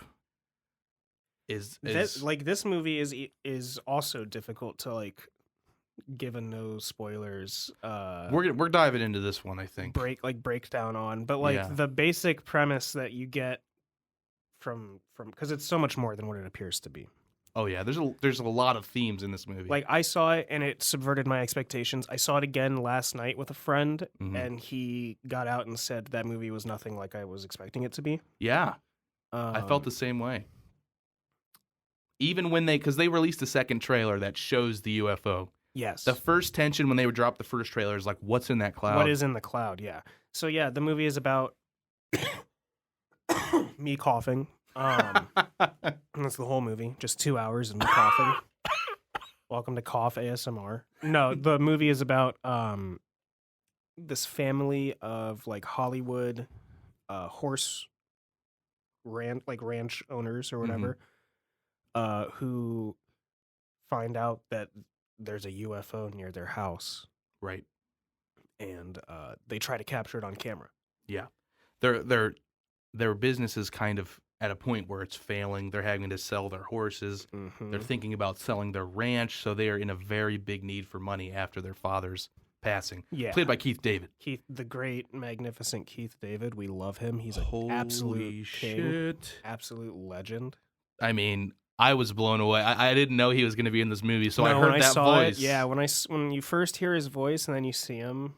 This movie is also difficult to like, given no spoilers. We're diving into this one, I think. Break down on, but the basic premise that you get from because it's so much more than what it appears to be. Oh yeah, there's a lot of themes in this movie. Like, I saw it and it subverted my expectations. I saw it again last night with a friend, and he got out and said that movie was nothing like I was expecting it to be. Yeah, I felt the same way. Even when because they released a second trailer that shows the UFO. Yes. The first tension when they would drop the first trailer is like, what's in that cloud? What is in the cloud? Yeah. So yeah, the movie is about me coughing. That's the whole movie. Just 2 hours of me coughing. Welcome to Cough ASMR. No, the movie is about this family of like Hollywood horse ranch owners or whatever, who find out that there's a UFO near their house, Right. and they try to capture it on camera. Yeah. Their business is kind of at a point where it's failing. They're having to sell their horses. They're thinking about selling their ranch, so they are in a very big need for money after their father's passing. Yeah. Played by Keith David. Keith, the great, magnificent Keith David. We love him. He's an Holy absolute king, shit. absolute legend. I mean, I was blown away. I didn't know he was going to be in this movie, so I No, heard when that saw voice. It, yeah, when you first hear his voice and then you see him,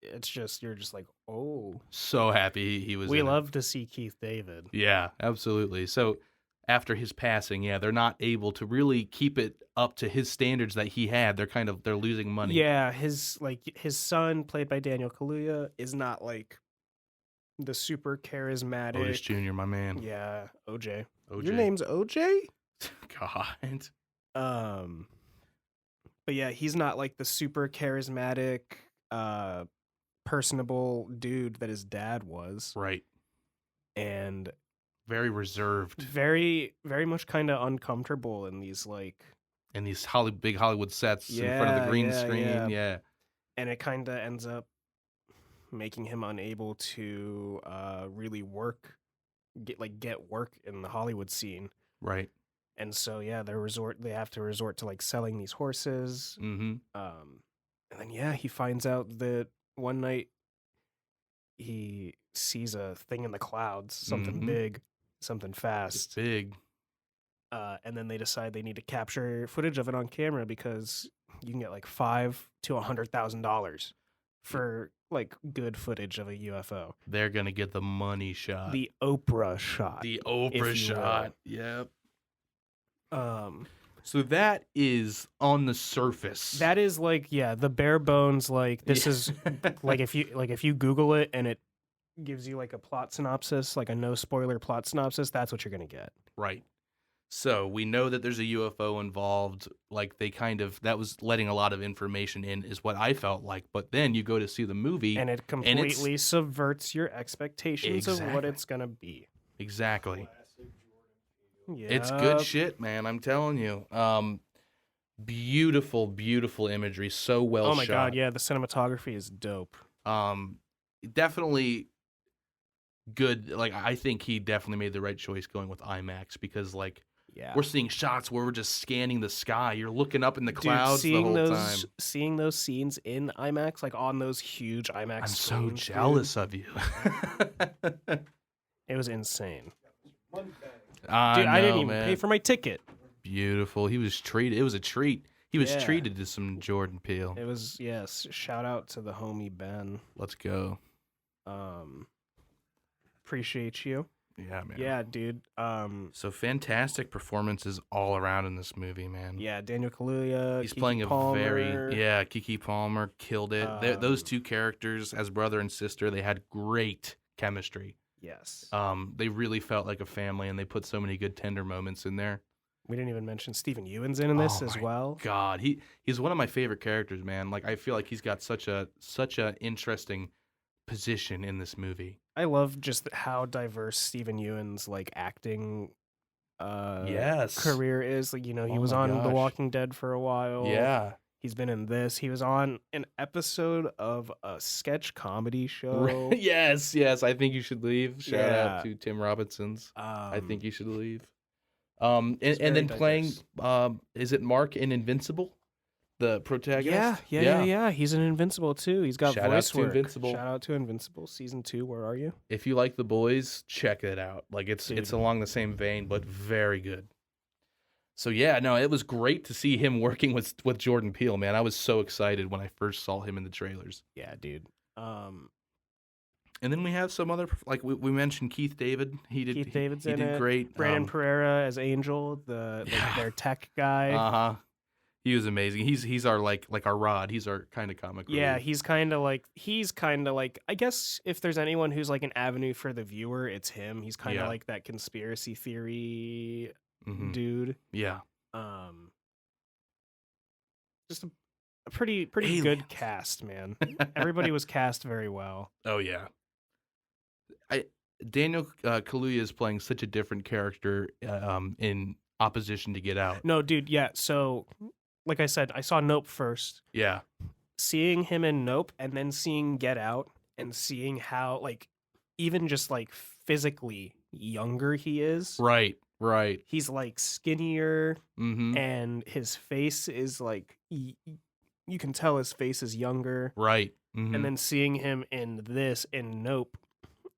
it's just you're just like, oh. So happy he was. We in it. love to see Keith David. Yeah, absolutely. So after his passing, yeah, they're not able to really keep it up to his standards that he had. They're losing money. Yeah, his son, played by Daniel Kaluuya, is not like the super charismatic. Otis Jr., my man. Yeah, OJ. OJ. Your name's OJ? God. But yeah, he's not like the super charismatic, personable dude that his dad was. Right. And very reserved. Very, very much kind of uncomfortable in these big Hollywood sets in front of the green screen. Yeah. And it kind of ends up making him unable to really get work in the Hollywood scene. Right. And so yeah, they have to resort to like selling these horses. And then yeah, he finds out that one night he sees a thing in the clouds, something big, something fast. It's big. And then they decide they need to capture footage of it on camera because you can get like $500,000 to $100,000 for like good footage of a UFO. They're gonna get the money shot. The Oprah shot. The Oprah shot. Yep. So that is on the surface. That is like, yeah, the bare bones. Like this is like if you Google it and it gives you like a plot synopsis, like a no spoiler plot synopsis, that's what you're gonna get. Right. So we know that there's a UFO involved. Like that was letting a lot of information in, is what I felt like. But then you go to see the movie, and it completely subverts your expectations of what it's gonna be. Exactly. Yeah. It's good shit, man. I'm telling you. Beautiful, beautiful imagery. So well shot. Oh my god, yeah. The cinematography is dope. Definitely good. Like, I think he definitely made the right choice going with IMAX because, like, we're seeing shots where we're just scanning the sky. You're looking up in the clouds the whole time. Seeing those scenes in IMAX, like on those huge IMAX I'm screens, so jealous of you. It was insane. I didn't even pay for my ticket. Beautiful. He was treated. It was a treat. He was treated to some Jordan Peele. It was, yes. Shout out to the homie Ben. Let's go. Appreciate you. Yeah, man. Yeah, dude. So fantastic performances all around in this movie, man. Yeah, Daniel Kaluuya. He's Keke playing Palmer. Keke Palmer killed it. Those two characters as brother and sister, they had great chemistry. Yes. They really felt like a family, and they put so many good tender moments in there. We didn't even mention Stephen Ewan's in this as well. God, he's one of my favorite characters, man. Like, I feel like he's got such a interesting position in this movie. I love just how diverse Stephen Ewan's like acting career is. Like, he was on The Walking Dead for a while. Yeah. He's been in this. He was on an episode of a sketch comedy show. Yes. I Think You Should Leave. Shout out to Tim Robinson's. I Think You Should Leave. And then diverse. Playing, is it Mark in Invincible? The protagonist? Yeah. He's in Invincible too. He's got voice work. Invincible. Shout out to Invincible season 2. Where are you? If you like The Boys, check it out. Like, it's along the same vein, but very good. So yeah, no, it was great to see him working with Jordan Peele, man. I was so excited when I first saw him in the trailers. Yeah, dude. And then we have some other, like we mentioned Keith David. Keith David's he in did it. great. Brandon Pereira as Angel, their tech guy. He was amazing. He's our like our Rod. He's our kind of comic Yeah, relief. he's kind of like I guess if there's anyone who's like an avenue for the viewer, it's him. He's kind of Yeah. like that conspiracy theory Mhm. dude. Yeah. Um, just a pretty Aliens. good cast, man. Everybody was cast very well. Oh yeah. Daniel Kaluuya is playing such a different character in opposition to Get Out. No, dude, yeah. So, like I said, I saw Nope first. Yeah. Seeing him in Nope and then seeing Get Out and seeing how like even just like physically younger he is. Right. He's like skinnier Mm-hmm. and his face is like you can tell his face is younger. Right. Mm-hmm. And then seeing him in Nope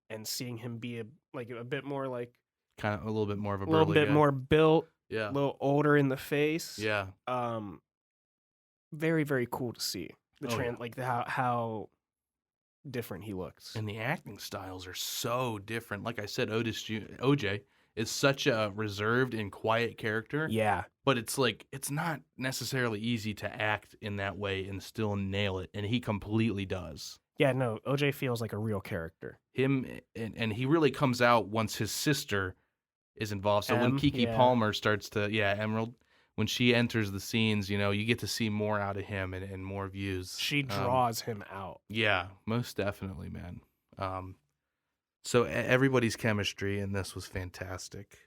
and seeing him be a bit more like kind of a little bit more of a little bit guy. more built, Yeah. a little older in the face. Yeah. Very, very cool to see Yeah. like how different he looks. And the acting styles are so different. Like I said, OJ is such a reserved and quiet character. Yeah. But it's like it's not necessarily easy to act in that way and still nail it, and he completely does. Yeah, no, OJ feels like a real character. Him and he really comes out once his sister is involved. So when Keke Palmer starts to Emerald, when she enters the scenes, you get to see more out of him and more views. She draws him out. Yeah, most definitely, man. So everybody's chemistry in this was fantastic.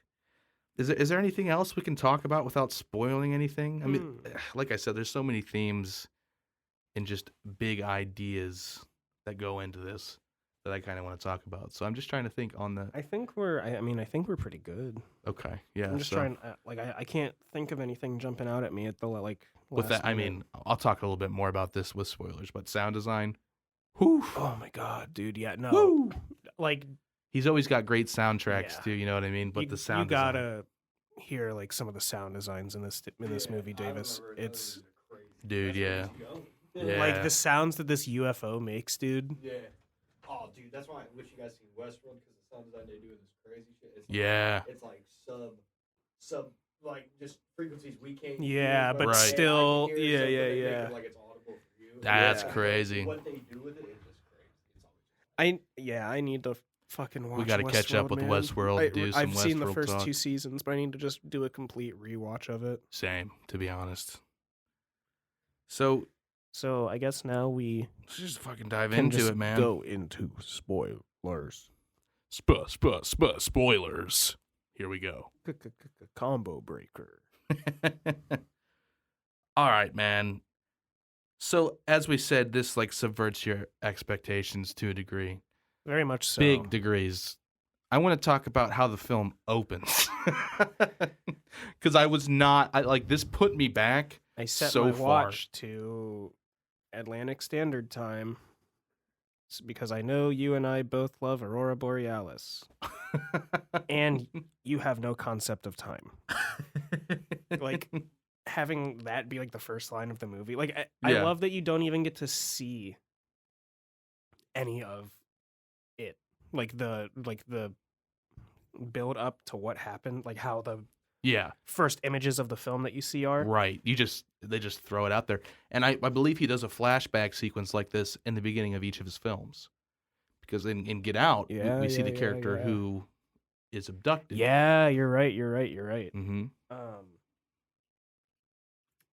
Is there anything else we can talk about without spoiling anything? I mean, like I said, there's so many themes and just big ideas that go into this that I kind of want to talk about. So I'm just trying to think on the. I think we're pretty good. Okay, yeah. I'm just trying. I can't think of anything jumping out at me at the like. With that, minute. I mean, I'll talk a little bit more about this with spoilers, but sound design. Whew. Oh my god, dude! Yeah, no. Woo. Like he's always got great soundtracks too. You know what I mean? But the sound. You gotta hear like some of the sound designs in this movie, Davis. It's dude, yeah. Yeah. Like the sounds that this UFO makes, dude. Yeah. Oh, dude, that's why I wish you guys seen Westworld because the sound design they do in this crazy shit. It's like, yeah. It's like sub like just frequencies we can't. Yeah, hear, but right. still, yeah. Like it's audible for you. That's crazy. What they do with it is just crazy. It's always I need to fucking watch. We got to catch up with man. Westworld. Do some I've seen the Westworld first talk. 2 seasons, but I need to just do a complete rewatch of it. Same, to be honest. So I guess now we let's just fucking dive can into just it, man. go into spoilers. Spoilers. Here we go. Combo breaker. All right, man. So as we said, this like subverts your expectations to a degree. Very much so. Big degrees. I want to talk about how the film opens. Because I was not this put me back. I set so my far. watch to Atlantic Standard Time because I know you and I both love Aurora Borealis. And you have no concept of time. Like, having that be like the first line of the movie. Like, I Yeah. love that you don't even get to see any of it. Like the build up to what happened, like how the Yeah. first images of the film that you see are. Right. They just throw it out there. And I believe he does a flashback sequence like this in the beginning of each of his films. Because in Get Out, we see the character who is abducted. Yeah, you're right. Mm-hmm.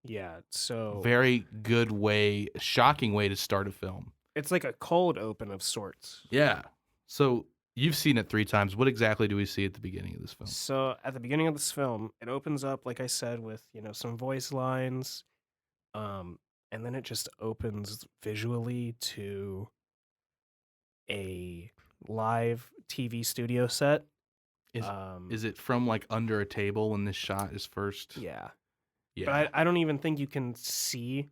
Yeah, so Very good way, shocking way to start a film. it's like a cold open of sorts. Yeah. So you've seen it 3 times. What exactly do we see at the beginning of this film? So at the beginning of this film, it opens up, like I said, with some voice lines, and then it just opens visually to a live TV studio set. Is it from like under a table when this shot is first? Yeah. Yeah. But I don't even think you can see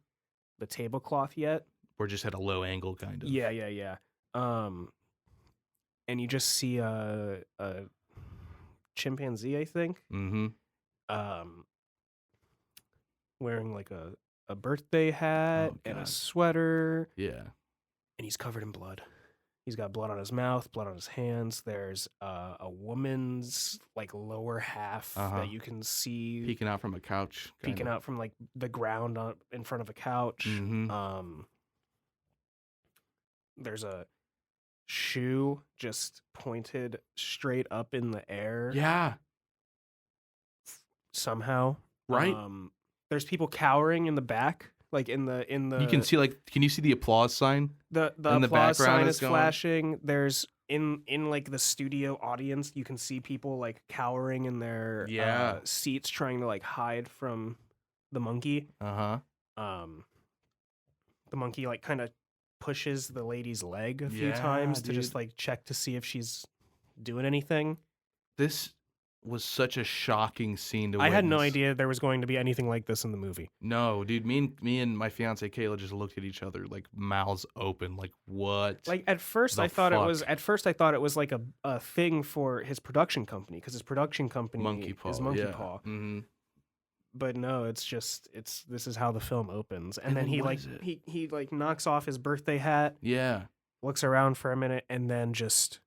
the tablecloth yet. We're just at a low angle kind of. Yeah. And you just see a chimpanzee, I think, Mm-hmm. wearing like a birthday hat and a sweater, Yeah. and he's covered in blood. He's got blood on his mouth, blood on his hands. There's a woman's like lower half that you can see peeking out from a couch, peeking out from like the ground in front of a couch. There's a shoe just pointed straight up in the air. Yeah. Somehow. Right. There's people cowering in the back, like in the. You can see can you see the applause sign? The in applause the sign background is flashing. There's in like the studio audience, you can see people like cowering in their seats, trying to like hide from the monkey. The monkey like kind of pushes the lady's leg a few times to just like check to see if she's doing anything. This was such a shocking scene to I witness. had no idea there was going to be anything like this in the movie. No, dude, me and my fiance Kayla just looked at each other like mouths open, like what? Like at first I thought it was like a thing for his production company, because his production company is Monkey Paw. Mm-hmm. But no, this is how the film opens. And then he like knocks off his birthday hat. Yeah. Looks around for a minute and then just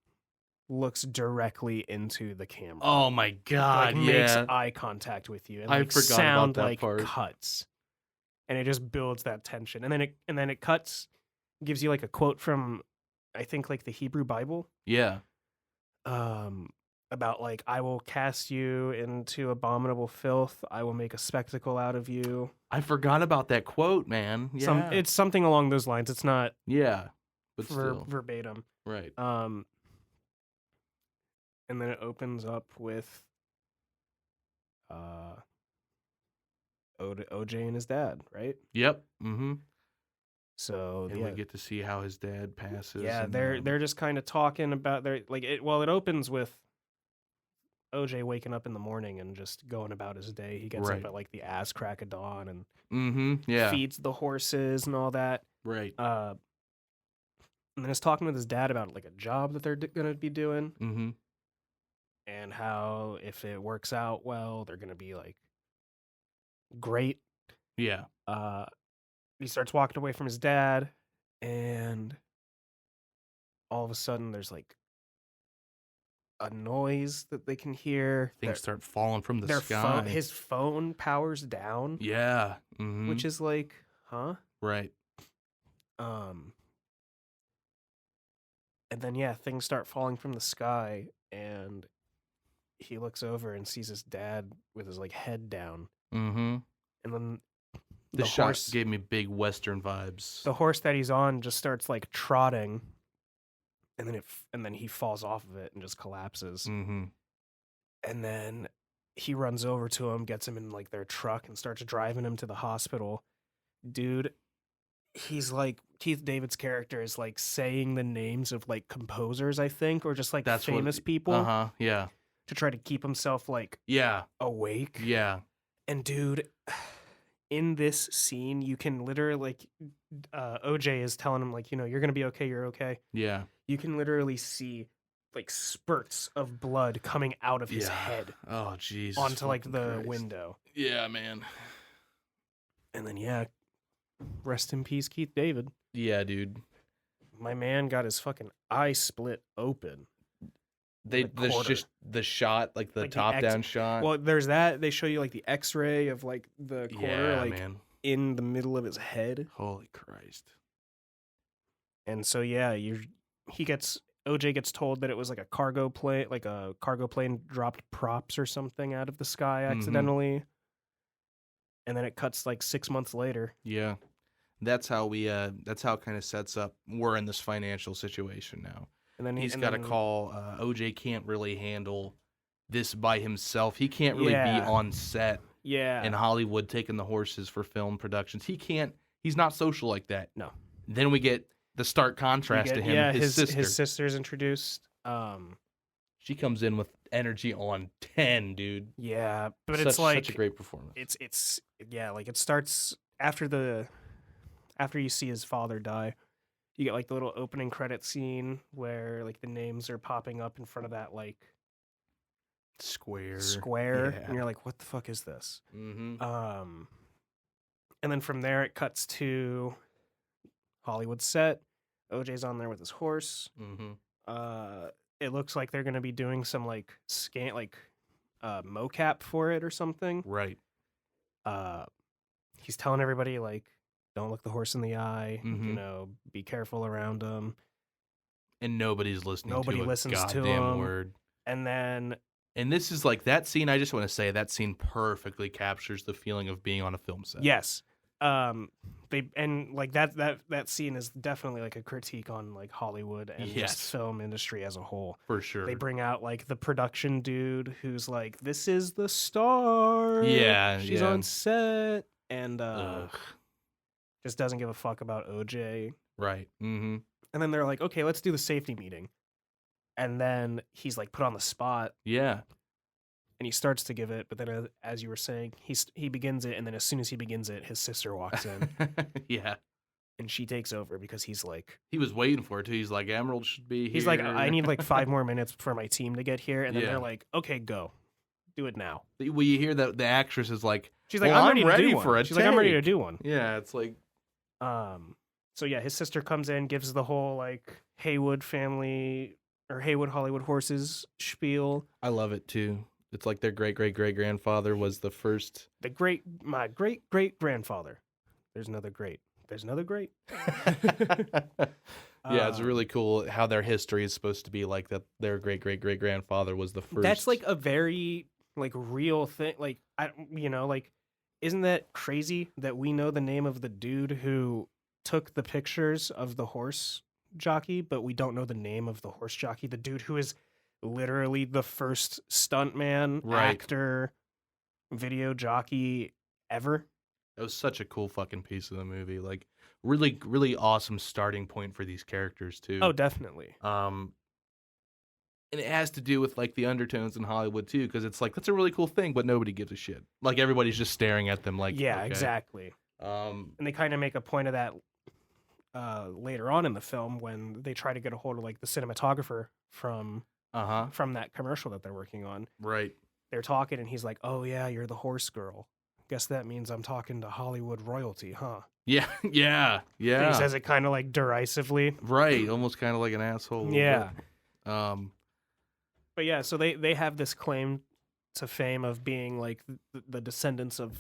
looks directly into the camera. Oh my god, like, makes eye contact with you, and I like, forgot sound about that like part. cuts. And it just builds that tension. And then it cuts, gives you like a quote from I think like the Hebrew Bible. Yeah. About like, I will cast you into abominable filth. I will make a spectacle out of you. I forgot about that quote, man. Yeah. It's something along those lines. It's not but still. verbatim. Right. And then it opens up with OJ and his dad, right? Yep. Mm-hmm. So and we get to see how his dad passes. Yeah, and, they're just kind of talking about their like it. Well, it opens with OJ waking up in the morning and just going about his day. He gets up at like the ass crack of dawn and feeds the horses and all that. Right. And then he's talking with his dad about like a job that they're gonna be doing. Mm-hmm. And how if it works out well, they're gonna be like great. Yeah. He starts walking away from his dad, and all of a sudden there's like a noise that they can hear. Things start falling from the sky. His phone powers down. Yeah. Mm-hmm. Which is like, huh? Right. And then things start falling from the sky, and he looks over and sees his dad with his like head down. Mm-hmm. And then the horse gave me big Western vibes. The horse that he's on just starts like trotting, and then he falls off of it and just collapses. Mm-hmm. And then he runs over to him, gets him in like their truck, and starts driving him to the hospital. Dude, he's like, Keith David's character is like saying the names of like composers, I think, or just like famous people. Yeah. To try to keep himself like awake. Yeah. And dude, in this scene, you can literally like OJ is telling him like, you're gonna be okay, you're okay. Yeah. You can literally see like spurts of blood coming out of his head. Oh jeez. Onto like the window. Yeah, man. And then rest in peace, Keith David. Yeah, dude. My man got his fucking eye split open. There's just the shot, like the top down shot. Well, there's that. They show you like the X-ray of like the quarter, man. In the middle of his head. Holy Christ! And so OJ gets told that it was like a cargo plane dropped props or something out of the sky accidentally. Mm-hmm. And then it cuts like 6 months later. Yeah, that's how it kind of sets up. We're in this financial situation now. And then he's got to call. OJ can't really handle this by himself. He can't really be on set in Hollywood taking the horses for film productions. He's not social like that. No. Then we get the stark contrast to him. His sister. His sister's introduced. She comes in with energy on 10, dude. Yeah, but it's like such a great performance. It's like it starts after you see his father die. You get like the little opening credit scene where like the names are popping up in front of that like square, and you're like, what the fuck is this? Mm-hmm. And then from there it cuts to Hollywood set. OJ's on there with his horse. Mm-hmm. It looks like they're gonna be doing some like mocap for it or something. Right. He's telling everybody like, don't look the horse in the eye. Mhm. You know, be careful around him. And nobody's listening Nobody to a listens to goddamn him. word. And then And this is like that scene. I just want to say that scene perfectly captures the feeling of being on a film set. yes, they and like that scene is definitely like a critique on like Hollywood and Yes. just film industry as a whole. For sure. They bring out like the production dude who's like, this is the star. Yeah, she's yeah. on set and Ugh. just doesn't give a fuck about OJ. Right. Mm-hmm. And then they're like, okay, let's do the safety meeting. And then he's like put on the spot Yeah. and he starts to give it. But then, as you were saying, he begins it. And then as soon as he begins it, his sister walks in Yeah. and she takes over because he's like, He was waiting for it too. He's like, Emerald should be here. he's like, I need like 5 more minutes for my team to get here. And then Yeah. they're like, okay, go. Do it now. Well, you hear that the actress is like, She's like, well, I'm ready to do for one. a She's like, I'm ready to take. do one. Yeah, it's like, So yeah, his sister comes in, gives the whole like Haywood family or Haywood Hollywood horses spiel. I love it too. It's like their great grandfather was the first. My great grandfather. There's another great. There's another great. Yeah, it's really cool how their history is supposed to be like that. Their great grandfather was the first. That's like a very like real thing. Like isn't that crazy that we know the name of the dude who took the pictures of the horse jockey, but we don't know the name of the horse jockey, the dude who is literally the first stuntman, Right. actor, video jockey ever. It was such a cool fucking piece of the movie. Like really awesome starting point for these characters too. Oh, definitely. And it has to do with like the undertones in Hollywood too, because it's like that's a really cool thing, but nobody gives a shit. Like everybody's just staring at them. Like Yeah, okay. exactly. And they kind of make a point of that later on in the film when they try to get a hold of like the cinematographer from that commercial that they're working on. Right. They're talking and he's like, "Oh yeah, you're the horse girl. Guess that means I'm talking to Hollywood royalty, huh?" Yeah. And he says it kind of like derisively. Right. Almost kind of like an asshole. a little Yeah. bit. But yeah, so they have this claim to fame of being like the descendants of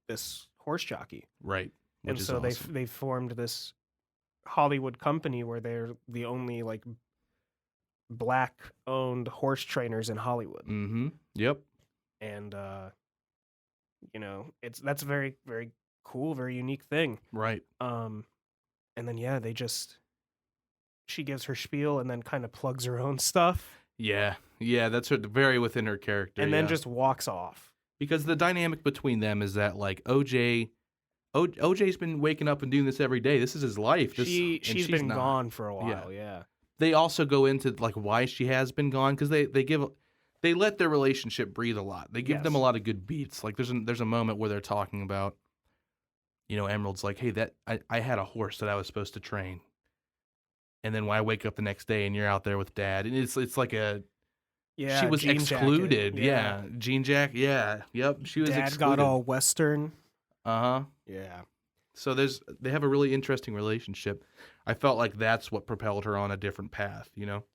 this horse jockey. Right. Which And is so awesome. they formed this Hollywood company where they're the only like black owned horse trainers in Hollywood. Mm-hmm. Yep. And that's a very, very cool, very unique thing. Right. And then yeah, she gives her spiel and then kind of plugs her own stuff Yeah. Yeah. That's very within her character. and then yeah. just walks off. Because the dynamic between them is that like OJ's been waking up and doing this every day. This is his life. She's been not. gone for a while, yeah. They also go into like why she has been gone because they let their relationship breathe a lot. They give them a Yes. lot of good beats. Like there's a moment where they're talking about, Emerald's like, hey, I had a horse that I was supposed to train, and then when I wake up the next day and you're out there with Dad, and it's like Yeah, she was jean jacket, excluded. Yeah. Jean jacket. Yeah, yep. She was Dad excluded. got all Western. Uh-huh. Yeah. So they have a really interesting relationship. I felt like that's what propelled her on a different path,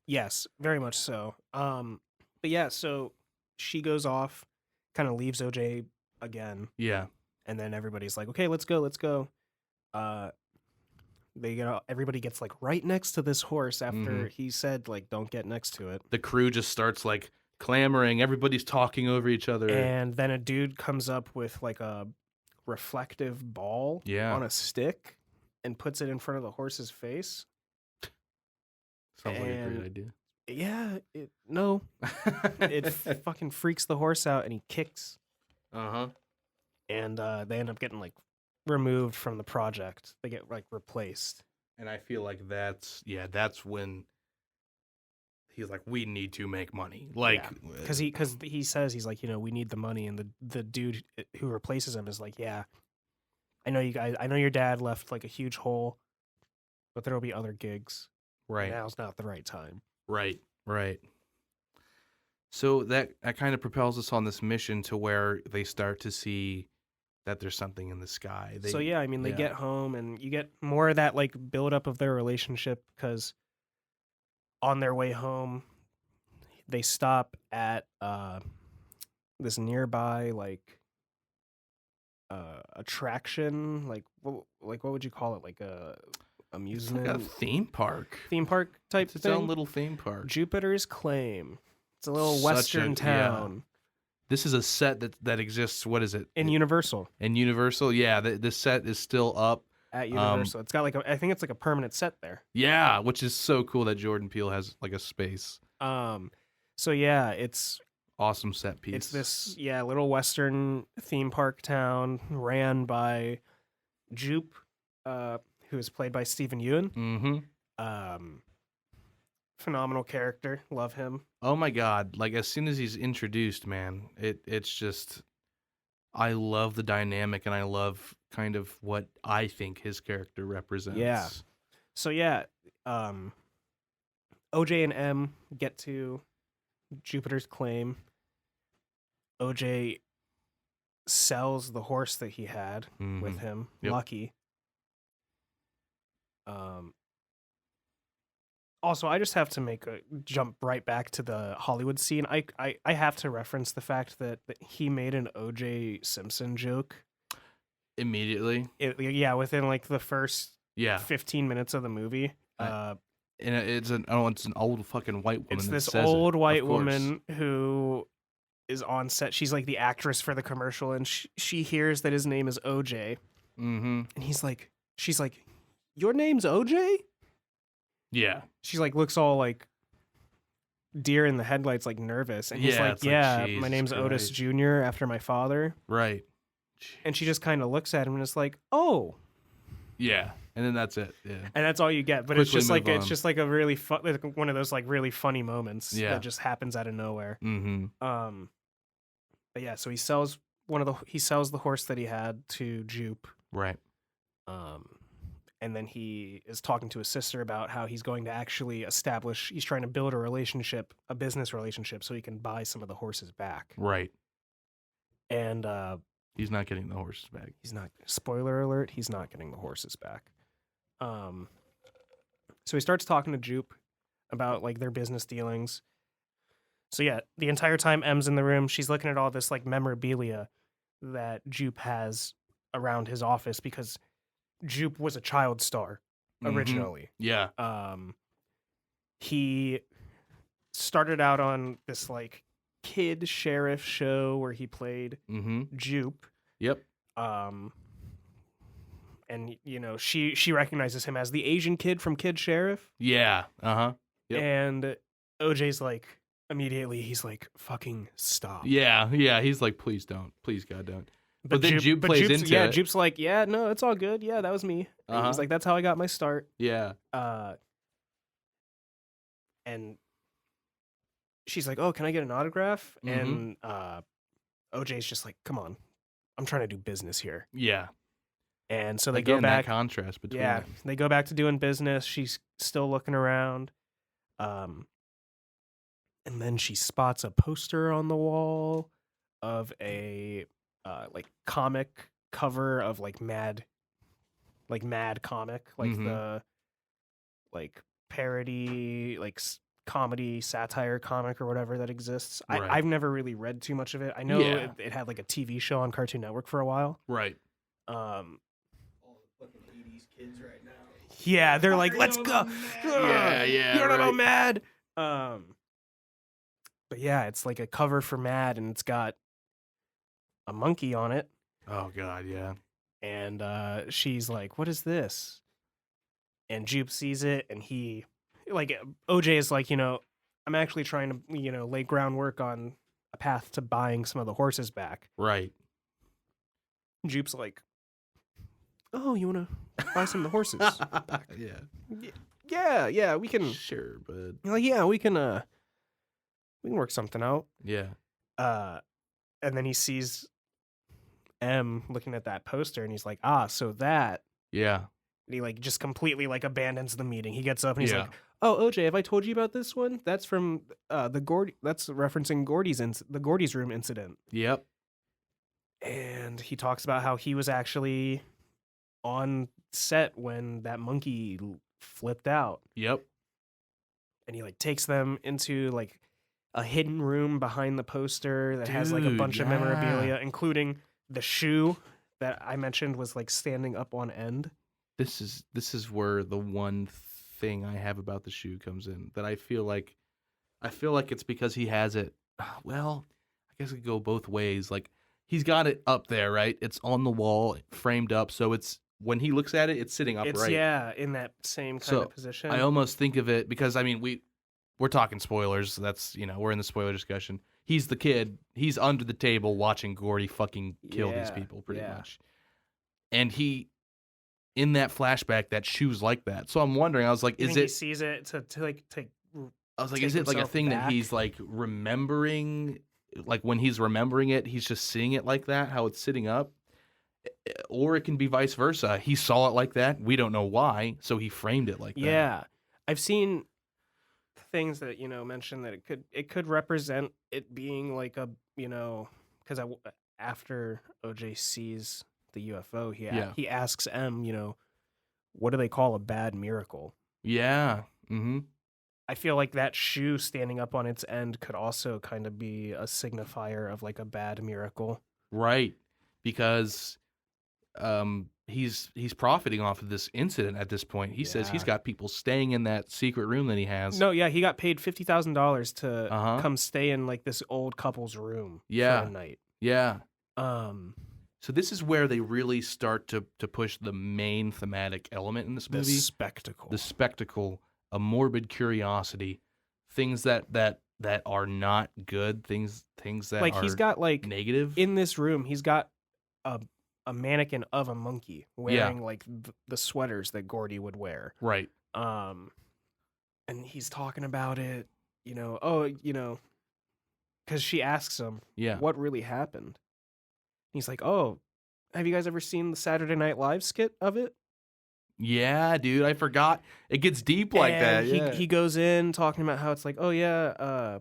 Yes, very much so. But yeah, so she goes off, kind of leaves OJ again, Yeah. and then everybody's like, "Okay, let's go." Everybody gets like right next to this horse after he said like, "Don't get next to it." The crew just starts like clamoring. Everybody's talking over each other. And then a dude comes up with like a reflective ball Yeah. on a stick and puts it in front of the horse's face. Sounds like a and- great idea. Yeah, it fucking freaks the horse out and he kicks. Uh-huh. And they end up getting like removed from the project. They get like replaced. And I feel like that's when he's like, we need to make money. Like, Because he says he's like, we need the money, and the dude who replaces him is like, yeah, I know you guys. I know your dad left like a huge hole, but there will be other gigs. right, Now's not the right time. right. So that kind of propels us on this mission to where they start to see that there's something in the sky. So yeah, I mean, they get home and you get more of that like buildup of their relationship because on their way home, they stop at this nearby like attraction, like what would you call it? Like a amusement, It's like a theme park. Type It's its thing. own little theme park. Jupiter's Claim. It's a little Such western a- town This is a set that exists. What is it? in Universal. In Universal, yeah. This set is still up. At Universal, it's got like I think it's like a permanent set there. Yeah, which is so cool that Jordan Peele has like a space. So yeah, it's Awesome set piece. It's this little western theme park town ran by Jupe, who is played by Stephen Ewan. Mm-hmm. Phenomenal character, love him. Oh my god! Like as soon as he's introduced, man, it's just I love the dynamic and I love kind of what I think his character represents. Yeah. So yeah, OJ and M get to Jupiter's Claim. OJ sells the horse that he had with him, Yep. Lucky. Also, I just have to jump right back to the Hollywood scene. I have to reference the fact that he made an OJ Simpson joke Immediately. within like the first Yeah. 15 minutes of the movie. And it's an old fucking white woman. It's that this says old it, white of course. woman who is on set. She's like the actress for the commercial, and she hears that his name is OJ, Mm-hmm. and she's like, "Your name's OJ?" Yeah. She's like, looks all like deer in the headlights, like nervous, and he's Yeah, like, it's like, "Yeah, my Jesus name's Otis Christ. Jr. after my father," Right. and she just kind of looks at him and is like, "Oh," Yeah. And then that's it. Yeah. and that's all you get. But it's Quickly just like move it's on. just like a really fun, like one of those like really funny moments Yeah. that just happens out of nowhere. Mm-hmm. But yeah, so he sells the horse that he had to Jupe. Right. And then he is talking to his sister about how he's going to he's trying to build a business relationship so he can buy some of the horses back. Right. And He's not getting the horses back. spoiler alert, he's not getting the horses back. So he starts talking to Jupe about like their business dealings. So yeah, the entire time M's in the room, she's looking at all this like memorabilia that Jupe has around his office because Jupe was a child star originally. Yeah. He started out on this like kid sheriff show where he played Mm-hmm. Jupe. Yep. And you know, she recognizes him as the Asian kid from Kid Sheriff. Yeah. Uh-huh. Yep. And OJ's like immediately he's like, fucking stop. Yeah. Yeah. He's like, please don't. Please, God, don't. But then Jupe plays Jupe's, into yeah, it. Jupe's like, yeah, no, it's all good. Yeah, that was me. And Uh-huh. he's like, that's how I got my start. Yeah. And she's like, oh, can I get an autograph? Mhm. And OJ's just like, come on, I'm trying to do business here. Yeah. And so they Again, go back. that contrast between Yeah, them. they go back to doing business. She's still looking around. And then she spots a poster on the wall of a like comic cover of like Mad comic, like Mhm. the like parody, like comedy satire comic or whatever that exists. Right. I've never really read too much of it. I know Yeah. it had like a TV show on Cartoon Network for a while. Right. All the fucking 80s kids right now. Yeah, they're like, I let's know go. about Mad. Yeah, yeah, You don't know about right. Mad. But yeah, it's like a cover for Mad, and it's got a monkey on it. Oh, God, yeah. And she's like, what is this? And Jupe sees it, and he, like, OJ is like, you know, I'm actually trying to, you know, lay groundwork on a path to buying some of the horses back. Right. Jupe's like, oh, you want to buy some of the horses back? Yeah. Yeah, we can. Sure, but You're like, yeah, we can work something out. yeah. And then he sees M looking at that poster, and he's like, ah, so that. Yeah. And he like just completely like abandons the meeting. He gets up and he's Yeah. like, oh, OJ, have I told you about this one? That's from that's referencing the Gordy's room incident. Yep. And he talks about how he was actually on set when that monkey flipped out. Yep. And he like takes them into like a hidden room behind the poster that has like a Dude, bunch of yeah. memorabilia, including the shoe that I mentioned was like standing up on end. This is where the one thing I have about the shoe comes in, that I feel like it's because he has it. Well, I guess it could go both ways. Like, he's got it up there, right? It's on the wall, framed up, so it's, when he looks at it, it's sitting upright. It's in that same kind of position. I almost think of it, because I mean, we're talking spoilers. That's, we're in the spoiler discussion. He's the kid. He's under the table watching Gordy fucking kill these people, pretty much. And he, in that flashback, that shoe's like that. So I'm wondering. I was like, he sees it to I was like, is it like a thing that he's like remembering? Like, when he's remembering it, he's just seeing it like that, how it's sitting up. Or it can be vice versa. He saw it like that. We don't know why, so he framed it like that. Yeah, I've seen things that mention that it could represent it being like a because after OJ sees the UFO, he asks M, what do they call a bad miracle? Yeah. Mm-hmm. I feel like that shoe standing up on its end could also kind of be a signifier of like a bad miracle. Right. Because he's profiting off of this incident at this point. He says he's got people staying in that secret room that he has. No, yeah, he got paid $50,000 to come stay in like this old couple's room for a night. Yeah. So this is where they really start to push the main thematic element in this movie. The spectacle, a morbid curiosity, things that are not good, things that like are he's got like negative. In this room, he's got a mannequin of a monkey wearing like the sweaters that Gordy would wear. Right. And he's talking about it, because she asks him, what really happened? He's like, oh, have you guys ever seen the Saturday Night Live skit of it? Yeah, dude, I forgot. It gets deep like that. He goes in talking about how it's like, oh yeah,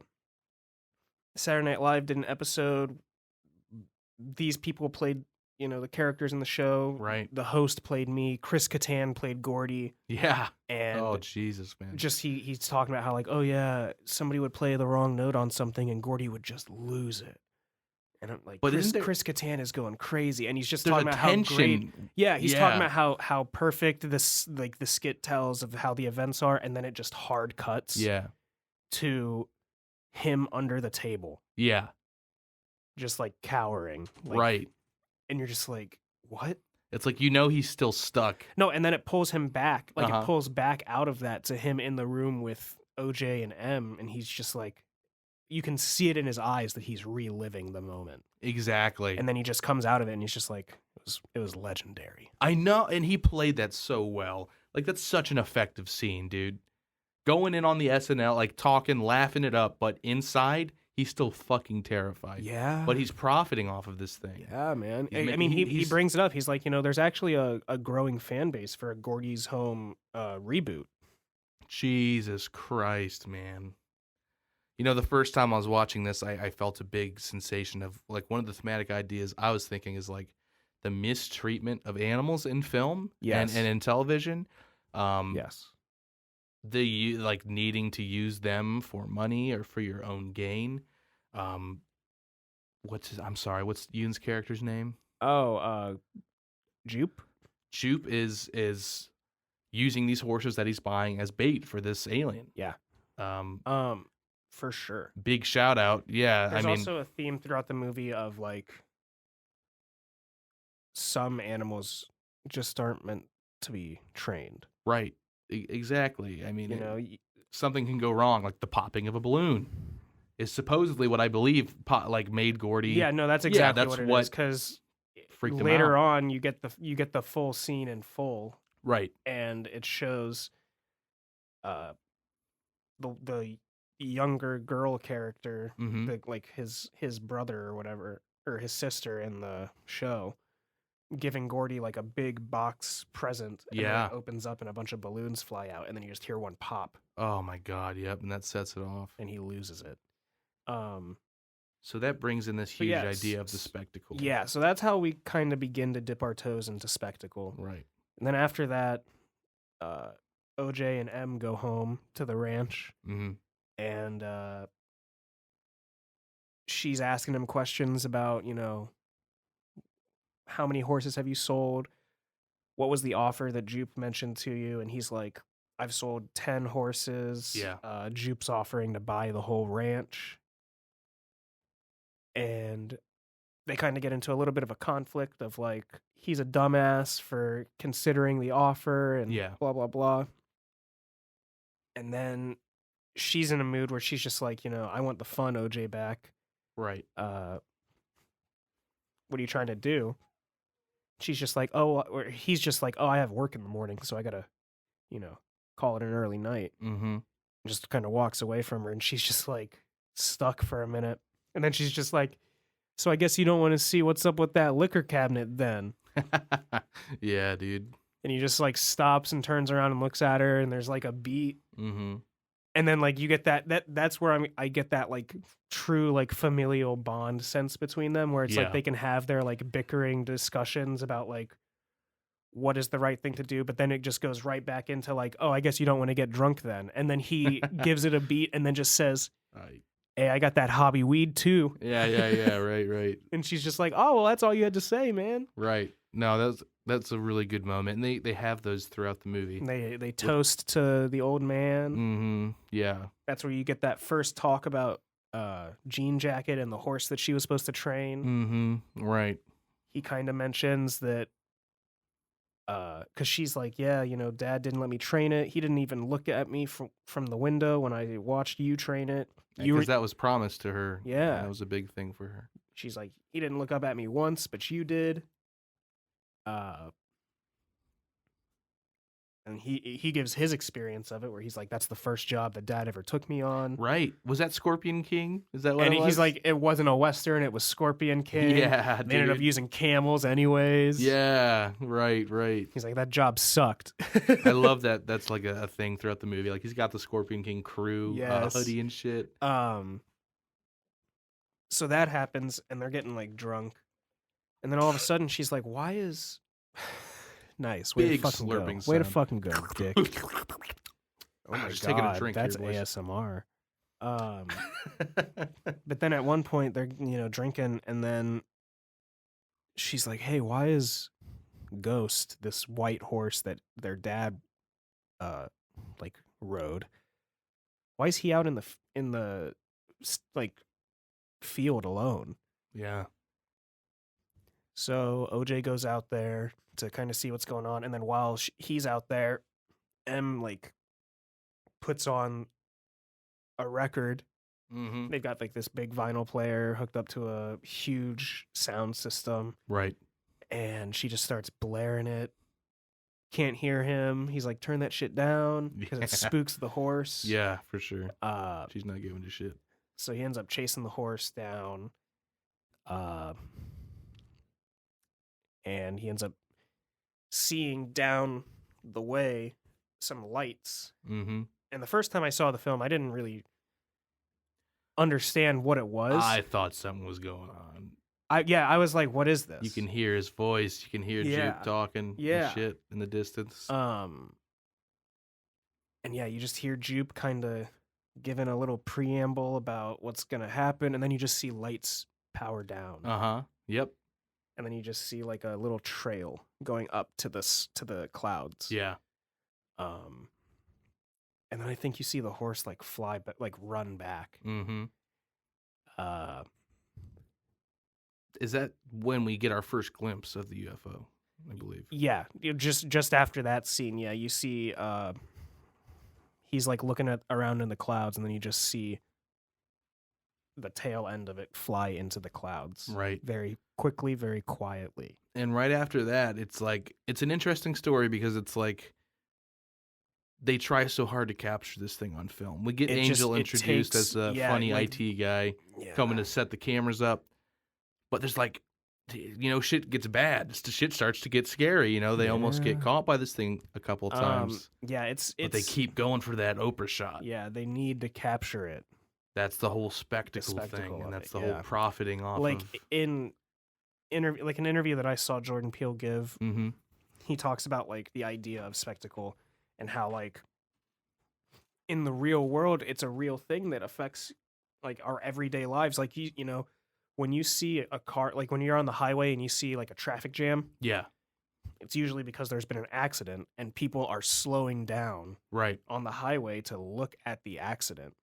Saturday Night Live did an episode. These people played, the characters in the show. Right. The host played me. Chris Kattan played Gordy. Yeah. And oh Jesus, man. Just he's talking about how like, oh yeah, somebody would play the wrong note on something and Gordy would just lose it. And I'm like, but Chris Kattan is going crazy, and he's just talking about how great. Yeah, he's talking about how perfect this like the skit tells of how the events are, and then it just hard cuts. To him under the table. Yeah. Just like cowering. Like, right. And you're just like, what? It's like he's still stuck. No, and then it pulls him back. Like it pulls back out of that to him in the room with OJ and M, and he's just like. You can see it in his eyes that he's reliving the moment. Exactly. And then he just comes out of it and he's just like, it was legendary. I know, and he played that so well. Like, that's such an effective scene, dude. Going in on the SNL, like talking, laughing it up, but inside, he's still fucking terrified. Yeah. But he's profiting off of this thing. Yeah, man. He brings it up. He's like, there's actually a growing fan base for a Gordy's Home reboot. Jesus Christ, man. The first time I was watching this, I felt a big sensation of, like, one of the thematic ideas I was thinking is, like, the mistreatment of animals in film and in television. Yes. The, like, needing to use them for money or for your own gain. What's Yoon's character's name? Oh, Jupe? Jupe is using these horses that he's buying as bait for this alien. Yeah. For sure. Big shout out. Yeah. There's also a theme throughout the movie of like some animals just aren't meant to be trained. Right. Exactly. I mean, something can go wrong, like the popping of a balloon is supposedly what I believe made Gordy. Yeah, no, that's exactly what it is, because later on you get the full scene in full. Right. And it shows the younger girl character, like his brother or whatever, or his sister in the show, giving Gordy like a big box present. And then it opens up and a bunch of balloons fly out, and then you just hear one pop. Oh my God! Yep, and that sets it off, and he loses it. So that brings in this But huge yes, idea of the spectacle. Yeah, so that's how we kind of begin to dip our toes into spectacle. Right. And then after that, OJ and M go home to the ranch, Mm-hmm. and she's asking him questions about, how many horses have you sold? What was the offer that Jupe mentioned to you? And he's like, I've sold 10 horses. Yeah. Jupe's offering to buy the whole ranch. And they kind of get into a little bit of a conflict of like, he's a dumbass for considering the offer and Yeah. blah, blah, blah. And then she's in a mood where she's just like, I want the fun OJ back. Right. What are you trying to do? She's just like, or he's just like, I have work in the morning, so I gotta, call it an early night. Mm-hmm. Just kind of walks away from her, and she's just like stuck for a minute. And then she's just like, so I guess you don't want to see what's up with that liquor cabinet then. Yeah, dude. And he just like stops and turns around and looks at her, and there's like a beat. Mm-hmm. And then like you get that's where I get that like true like familial bond sense between them, where it's Yeah. like they can have their like bickering discussions about like what is the right thing to do, but then it just goes right back into like, oh, I guess you don't want to get drunk then. And then he gives it a beat and then just says, hey, I got that hobby weed too. Yeah. Right. And she's just like, oh, well, that's all you had to say, man. Right. No, that's a really good moment, and they have those throughout the movie. And they toast to the old man. Mm-hmm. Yeah. That's where you get that first talk about Jean Jacket and the horse that she was supposed to train. Mm-hmm. Right. He kind of mentions that because she's like, yeah, Dad didn't let me train it. He didn't even look at me from the window when I watched you train it. Because that was promised to her. Yeah. That was a big thing for her. She's like, he didn't look up at me once, but you did. And he gives his experience of it, where he's like, that's the first job that Dad ever took me on. Right. Was that Scorpion King? Is that what And it was? he's like, it wasn't a Western, it was Scorpion King. Yeah, They ended up dude. using camels anyways. Yeah, right. He's like, that job sucked. I love that. That's like a thing throughout the movie. Like he's got the Scorpion King crew Yes. hoodie and shit. So that happens, and they're getting like drunk. And then all of a sudden, she's like, why is... Nice. Way Big to fucking slurping go. Way to sound. fucking go, dick. Oh my Just god, taking a drink that's here, boys. ASMR. But then at one point they're drinking, and then she's like, "Hey, why is Ghost, this white horse that their dad like rode? Why is he out in the like field alone?" Yeah. So OJ goes out there to kind of see what's going on, and then while he's out there, M like puts on a record. Mm-hmm. They've got like this big vinyl player hooked up to a huge sound system, Right. and she just starts blaring it. Can't hear him. He's like, turn that shit down because it Yeah. spooks the horse. Yeah, for sure. Uh, She's not giving a shit. so he ends up chasing the horse down. And he ends up seeing down the way some lights. Mm-hmm. And the first time I saw the film, I didn't really understand what it was. I thought something was going on. I was like, what is this? You can hear his voice. You can hear Yeah. Jupe talking Yeah. and shit in the distance. And yeah, you just hear Jupe kind of giving a little preamble about what's going to happen, and then you just see lights power down. Uh-huh. Yep. And then you just see like a little trail going up to the clouds. Yeah. And then I think you see the horse like fly but like run back. Mm-hmm. Uh Is that when we get our first glimpse of the UFO, I believe? Yeah, just after that scene, yeah, you see he's like looking around in the clouds, and then you just see the tail end of it fly into the clouds. Right. Very quickly, very quietly. And right after that, it's like, it's an interesting story because it's like they try so hard to capture this thing on film. We get It Angel just- it introduced takes- as a yeah, funny like- IT guy Yeah. coming to set the cameras up. But there's like, shit gets bad. Shit starts to get scary. They almost get Yeah. caught by this thing a couple of times. Yeah, it's but they keep going for that Oprah shot. Yeah, they need to capture it. That's the whole spectacle thing, spectacle and of that's it, the yeah. whole profiting off Like of. in like an interview that I saw Jordan Peele give, Mm-hmm. he talks about like the idea of spectacle and how like in the real world it's a real thing that affects like our everyday lives. Like you know, when you see a car, like when you're on the highway and you see like a traffic jam, Yeah. it's usually because there's been an accident and people are slowing down Right. on the highway to look at the accident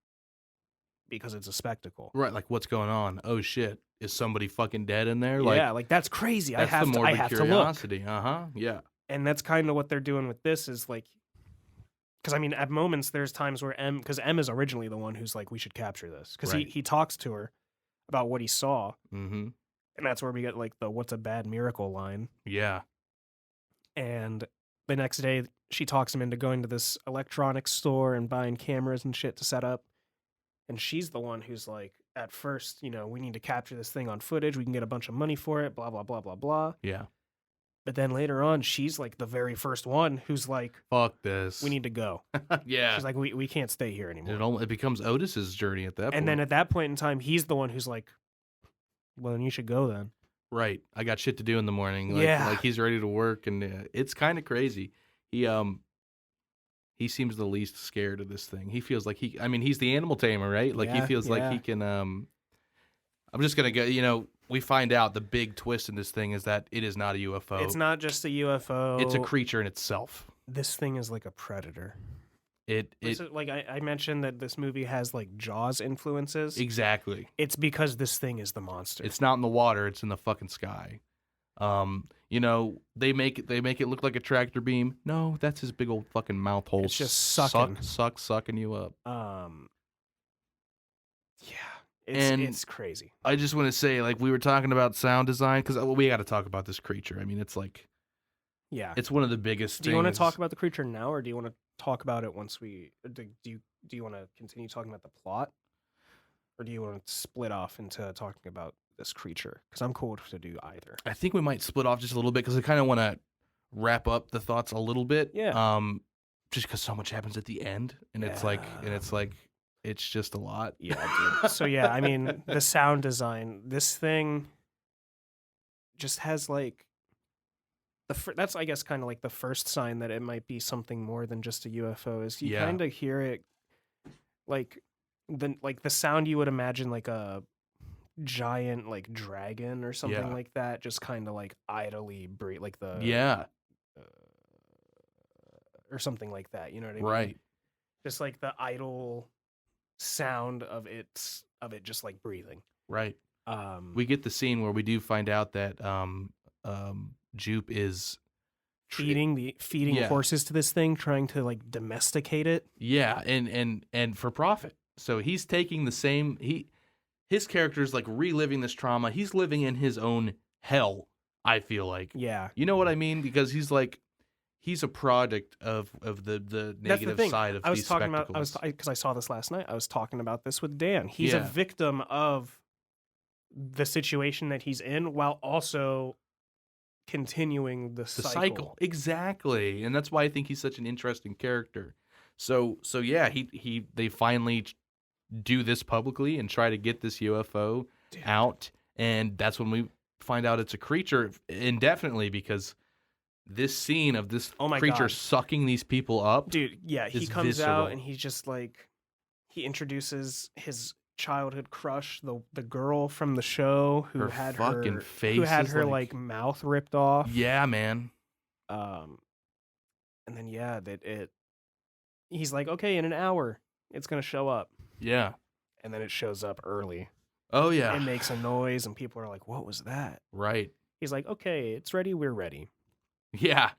because it's a spectacle. Right. Like, what's going on? Oh shit! Is somebody fucking dead in there? Yeah, like that's crazy. that's I the morbid have to look. curiosity. Yeah. And that's kind of what they're doing with this is like, because I mean, at moments there's times where because M is originally the one who's like, we should capture this because Right. he talks to her about what he saw, Mm-hmm. and that's where we get like the "What's a bad miracle" line. Yeah. And the next day, she talks him into going to this electronics store and buying cameras and shit to set up. And she's the one who's like, at first, you know, we need to capture this thing on footage. We can get a bunch of money for it, blah, blah, blah, blah, blah. Yeah. But then later on, she's like the very first one who's like, Fuck this. we need to go. Yeah. She's like, we can't stay here anymore. It becomes Otis's journey at that point. And then at that point in time, he's the one who's like, well, then you should go then. Right. I got shit to do in the morning. Like, Yeah. Like he's ready to work, and it's kind of crazy. He seems the least scared of this thing. He feels like he's the animal tamer, right? Like he Yeah, feels like yeah. he can. I'm just gonna go. You know, we find out the big twist in this thing is that it is not a UFO. It's not just a UFO. It's a creature in itself. This thing is like a predator. It Like I mentioned that this movie has like Jaws influences. exactly. It's because this thing is the monster. It's not in the water. It's in the fucking sky. You know, they make it look like a tractor beam. No, that's his big old fucking mouth hole. It's just sucking. Sucking you up. Yeah, And- it's crazy. I just want to say, like, we were talking about sound design because we got to talk about this creature. I mean, it's like Yeah. it's one of the biggest. Do you want to things. talk about the creature now, or do you want to talk about it once we? Do you want to continue talking about the plot, or do you want to split off into talking about this creature? Because I'm cool to do either. I think we might split off just a little bit because I kind of want to wrap up the thoughts a little bit. Yeah. Just because so much happens at the end, and it's just a lot. Yeah, dude. So yeah, I mean, the sound design. This thing just has like that's I guess kind of like the first sign that it might be something more than just a UFO. Is you Yeah. kind of hear it like the sound you would imagine like a giant like dragon or something Yeah. like that, just kind of like idly breathe, like the Yeah. or something like that. You know what I mean? Right. Just like the idle sound of it just like breathing. Right. We We get the scene where we do find out that Jupe is feeding Yeah. horses to this thing, trying to like domesticate it. Yeah, and for profit. So he's taking the same his character's like reliving this trauma. He's living in his own hell, I feel like. Yeah, You know what I mean? Because he's a product of the that's the negative thing. side of I was these talking spectacles. about because I saw this last night. I was talking about this with Dan. He's a Yeah. victim of the situation that he's in, while also continuing the the cycle. Exactly. And that's why I think he's such an interesting character. So yeah, they finally do this publicly and try to get this UFO Dude. out, and that's when we find out it's a creature indefinitely, because this scene of this Oh my creature God. sucking these people up. Dude, yeah, he is comes visceral. out and he's just like he introduces his childhood crush, the girl from the show who Her had fucking her face who had is her like- like mouth ripped off. Yeah, man. And then yeah, he's like, okay, in an hour it's gonna show up, Yeah. and then it shows up early. Oh yeah. It makes a noise, and people are like, "What was that?" Right. He's like, "Okay, it's ready. We're ready." Yeah.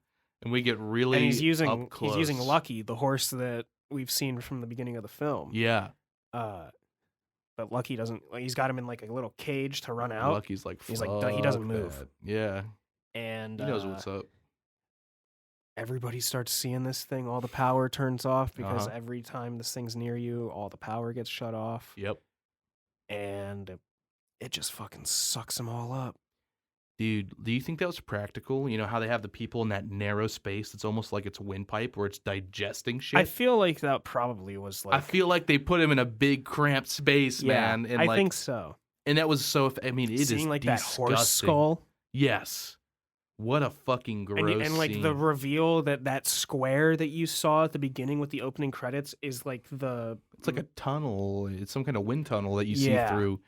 And we get really And he's using up close. Lucky, the horse that we've seen from the beginning of the film. Yeah. But Lucky doesn't. Like, he's got him in like a little cage to run out, Lucky's like, He's like, he doesn't "Fuck move." that." Yeah. and He knows what's up. everybody starts seeing this thing. All the power turns off because Uh-huh. every time this thing's near you, all the power gets shut off, Yep. and it just fucking sucks them all up. Dude, do you think that was practical? You know how they have the people in that narrow space that's almost like it's windpipe where it's digesting shit? I feel like that probably was like. I feel like they put him in a big cramped space, man. And I like, think so. and that was so. I mean, it is Seeing like that horse disgusting. skull. Yes. What a fucking gross And like scene. the reveal that square that you saw at the beginning with the opening credits is like the. It's like a tunnel. It's some kind of wind tunnel that you see Yeah. through.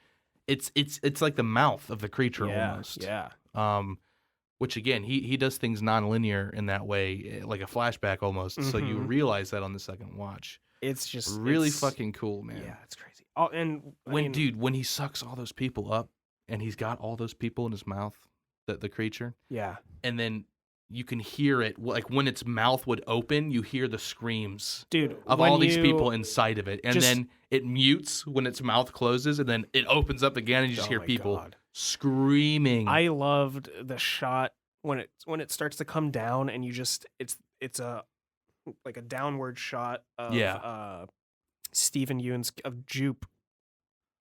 It's like the mouth of the creature almost. Yeah. Which again, he does things non-linear in that way, like a flashback almost. So you Mhm. realize that on the second watch. It's just Really it's- fucking cool, man. Yeah, it's crazy. Oh, and I mean, When he sucks all those people up, and he's got all those people in his mouth, the creature, yeah, and then you can hear it, like when its mouth would open, you hear the screams dude, of when all these you- people inside of it, and just- then it mutes when its mouth closes, and then it opens up again, and you just Oh hear my people God. screaming. I loved the shot when it starts to come down, and you just it's a like a downward shot of Stephen Ewan's of Jupe,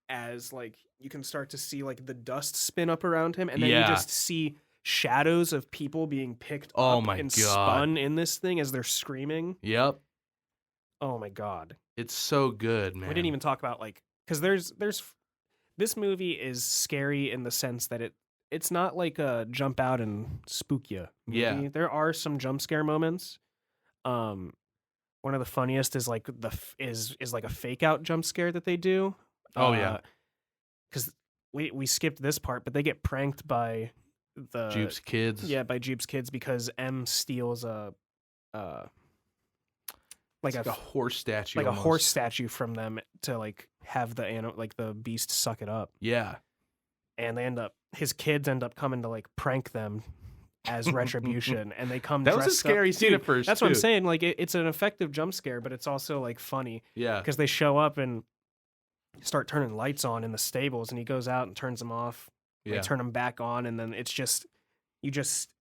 as like you can start to see like the dust spin up around him, and then you Yeah. just see shadows of people being picked Oh up my and God. spun in this thing as they're screaming. Yep, Oh my God. it's so good, man. We didn't even talk about like because there's this movie is scary in the sense that it's not like a jump out and spook you movie. Yeah. There are some jump scare moments. One of the funniest is like is like a fake out jump scare that they do. Oh, yeah. Because we skipped this part, but they get pranked by the Jupe's kids. Yeah, by Jupe's kids because M steals a like It's like a horse statue. like a almost. horse statue from them to like have the beast suck it up, Yeah. and his kids end up coming to like prank them as retribution, and they come That was a dressed scary up. scene Dude, at first. that's what I'm too. saying, like it's an effective jump scare, but it's also like funny Yeah. because they show up and start turning lights on in the stables, and he goes out and turns them off. They Yeah. turn them back on, and then it's just you just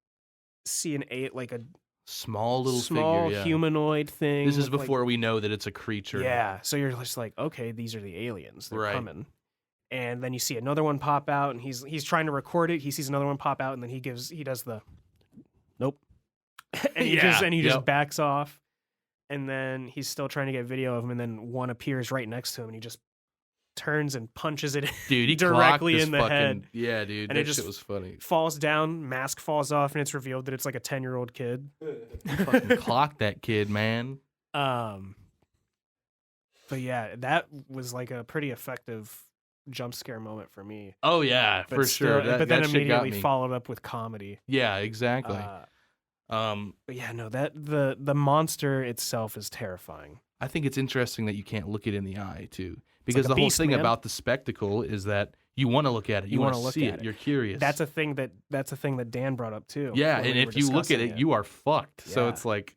see like a Small little small figure. Yeah. humanoid thing. This is with, like, before we know that it's a creature. yeah, so you're just like, okay, these are the aliens. They're Right. coming. And then you see another one pop out, and he's trying to record it. He sees another one pop out, and then he does the nope, and he Yeah, just yep. backs off. And then he's still trying to get video of him, and then one appears right next to him, and he just turns and punches it Dude, he directly clocked this in the fucking, head. Yeah, dude. And that it just- shit was funny. falls down, mask falls off, and it's revealed that it's like a 10-year-old kid. Fucking clocked that kid, man. But yeah, that was like a pretty effective jump scare moment for me. Oh yeah, But for still- sure. That, but then that shit got immediately me. followed up with comedy. Yeah, exactly. But yeah, no, that the monster itself is terrifying. I think it's interesting that you can't look it in the eye too, because a the whole beast, thing man. about the spectacle is that you want to look at it, you, You want wanna to look see at it, it. you're curious. That's a thing that Dan brought up too. yeah, when and we were if you look at discussing it, you are fucked. So Yeah. it's like,